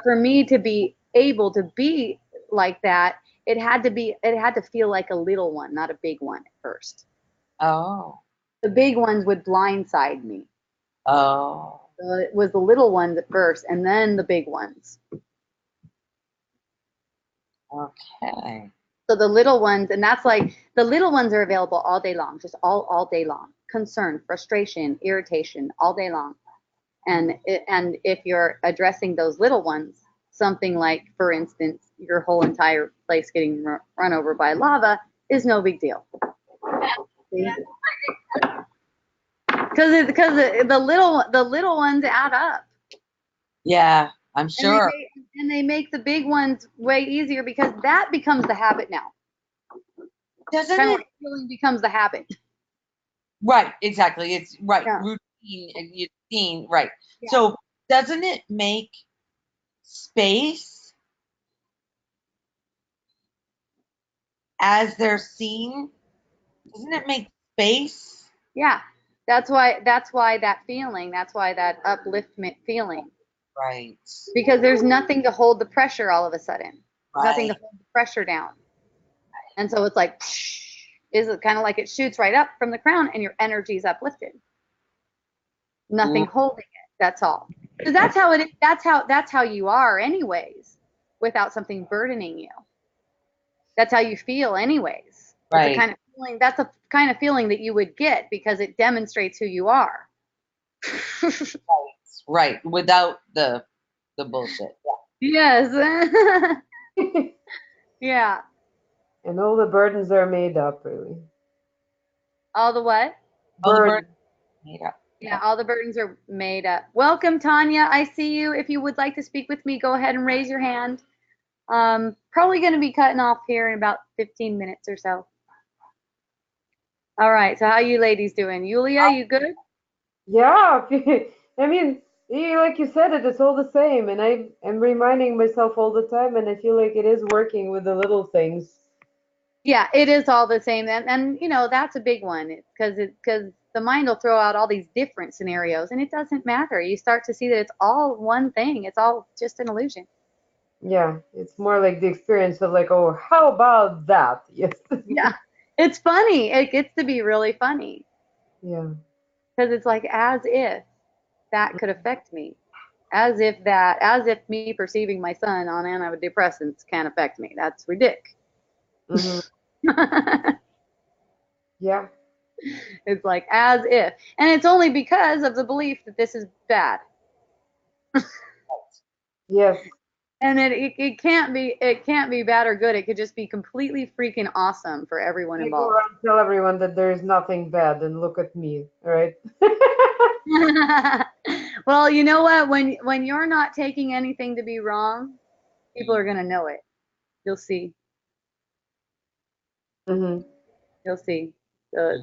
for me to be able to be like that, it had to feel like a little one, not a big one at first. Oh. The big ones would blindside me. Oh. So it was the little ones at first, and then the big ones. Okay. So the little ones, and that's like the little ones are available all day long, just all day long. Concern, frustration, irritation, all day long. And if you're addressing those little ones, something like, for instance, your whole entire place getting run over by lava is no big deal. Because the little ones add up. Yeah, I'm sure. And they make the big ones way easier, because that becomes the habit now. Doesn't Kind of it? like feeling becomes the habit. Right, exactly. It's right. Yeah. Routine and routine, right. Yeah. So doesn't it make space as they're seen? Doesn't it make space? Yeah. That's why that upliftment feeling. Right. Because there's nothing to hold the pressure all of a sudden. Nothing to Right. hold the pressure down. And so it's like, is it kind of like it shoots right up from the crown and your energy's uplifted. Nothing holding it. That's all. So that's how it is. That's how you are anyways, without something burdening you. That's how you feel anyways. Right. That's a kind of feeling that you would get, because it demonstrates who you are. Right. Without the bullshit. Yes. Yeah. And all the burdens are made up, really. All the what? All the Burden. burden made up. Yeah, all the burdens are made up. Welcome, Tanya. I see you. If you would like to speak with me, go ahead and raise your hand. Probably going to be cutting off here in about 15 minutes or so. All right. So how you ladies doing? Yulia, you good? Yeah, I mean, like you said, it's all the same, and I'm reminding myself all the time, and I feel like it is working with the little things. Yeah, it is all the same, and you know that's a big one because the mind will throw out all these different scenarios, and it doesn't matter. You start to see that it's all one thing. It's all just an illusion. Yeah, it's more like the experience of like, oh, how about that? Yes. Yeah, it's funny. It gets to be really funny Yeah. because it's like as if that could affect me, as if me perceiving my son on antidepressants can affect me. That's ridiculous. Hmm. Yeah. It's like as if, and it's only because of the belief that this is bad. Yes. And it can't be bad or good. It could just be completely freaking awesome for everyone I go involved. around and tell everyone that there is nothing bad, and look at me, all right? Well, you know what? When you're not taking anything to be wrong, people are gonna know it. You'll see. Hmm. You'll see.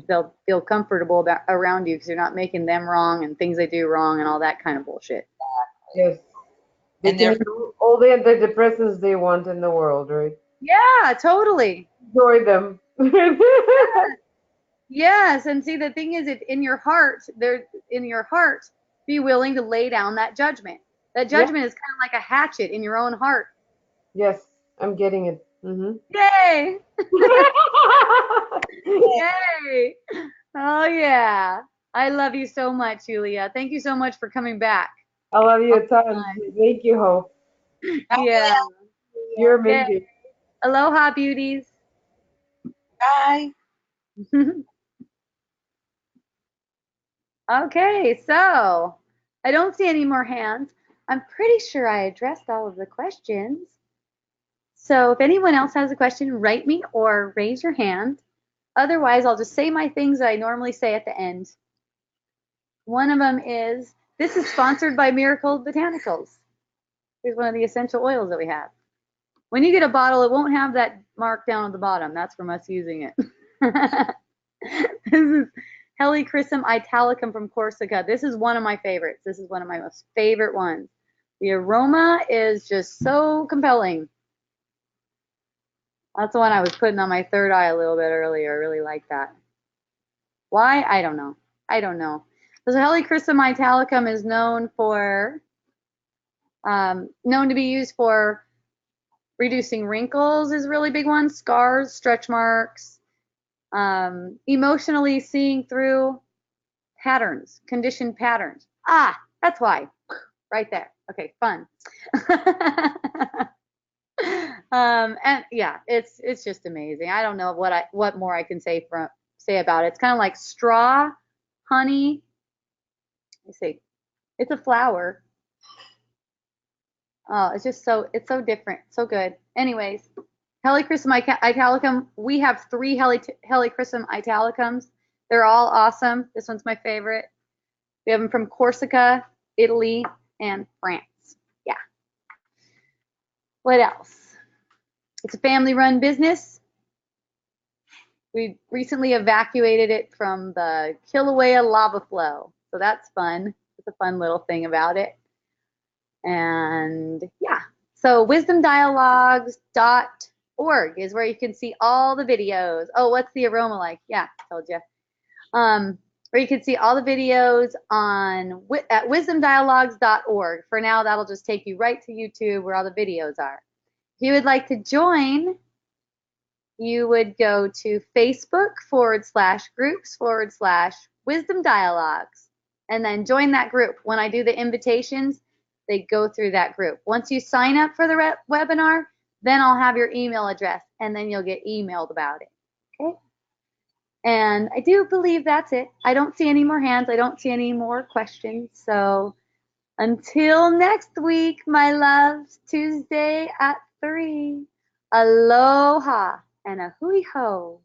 They'll feel comfortable around you because you're not making them wrong and things they do wrong and all that kind of bullshit. Yes. They And can they're use all the antidepressants they want in the world, right? Yeah, totally. Enjoy them. Yes, and see the thing is, if in your heart, be willing to lay down that judgment. That Yeah. judgment is kind of like a hatchet in your own heart. Yes, I'm getting it. Hmm. Yay! Yay! Oh yeah. I love you so much, Julia. Thank you so much for coming back. I love you a ton. Thank you, Hope. Yeah. You're Yay. amazing. Aloha, beauties. bye. Okay, so I don't see any more hands. I'm pretty sure I addressed all of the questions. So if anyone else has a question, write me or raise your hand. Otherwise, I'll just say my things that I normally say at the end. One of them is, this is sponsored by Miracle Botanicals. Here's one of the essential oils that we have. When you get a bottle, it won't have that mark down at the bottom. That's from us using it. This is Helichrysum italicum from Corsica. This is one of my favorites. This is one of my most favorite ones. The aroma is just so compelling. That's the one I was putting on my third eye a little bit earlier. I really like that. Why? I don't know. I don't know. So Helichrysum italicum is known to be used for reducing wrinkles is a really big one, scars, stretch marks, emotionally seeing through patterns, conditioned patterns. Ah, that's why. Right there. Okay, fun. And yeah, it's just amazing. I don't know what more I can say about it. It's kind of like straw, honey. Let me see. It's a flower. Oh, it's so different, so good. Anyways, Helichrysum italicum. We have 3 Helichrysum italicums. They're all awesome. This one's my favorite. We have them from Corsica, Italy, and France. Yeah. What else? It's a family-run business. We recently evacuated it from the Kilauea lava flow, so that's fun. It's a fun little thing about it. And yeah, so wisdomdialogues.org is where you can see all the videos. Oh, what's the aroma like? Yeah, told you. Where you can see all the videos at wisdomdialogues.org. For now, that'll just take you right to YouTube where all the videos are. If you would like to join, you would go to Facebook.com/groups/Wisdom Dialogues and then join that group. When I do the invitations, they go through that group. Once you sign up for the webinar, then I'll have your email address and then you'll get emailed about it. Okay? And I do believe that's it. I don't see any more hands. I don't see any more questions. So until next week, my loves, Tuesday at 3. Aloha and a hui ho.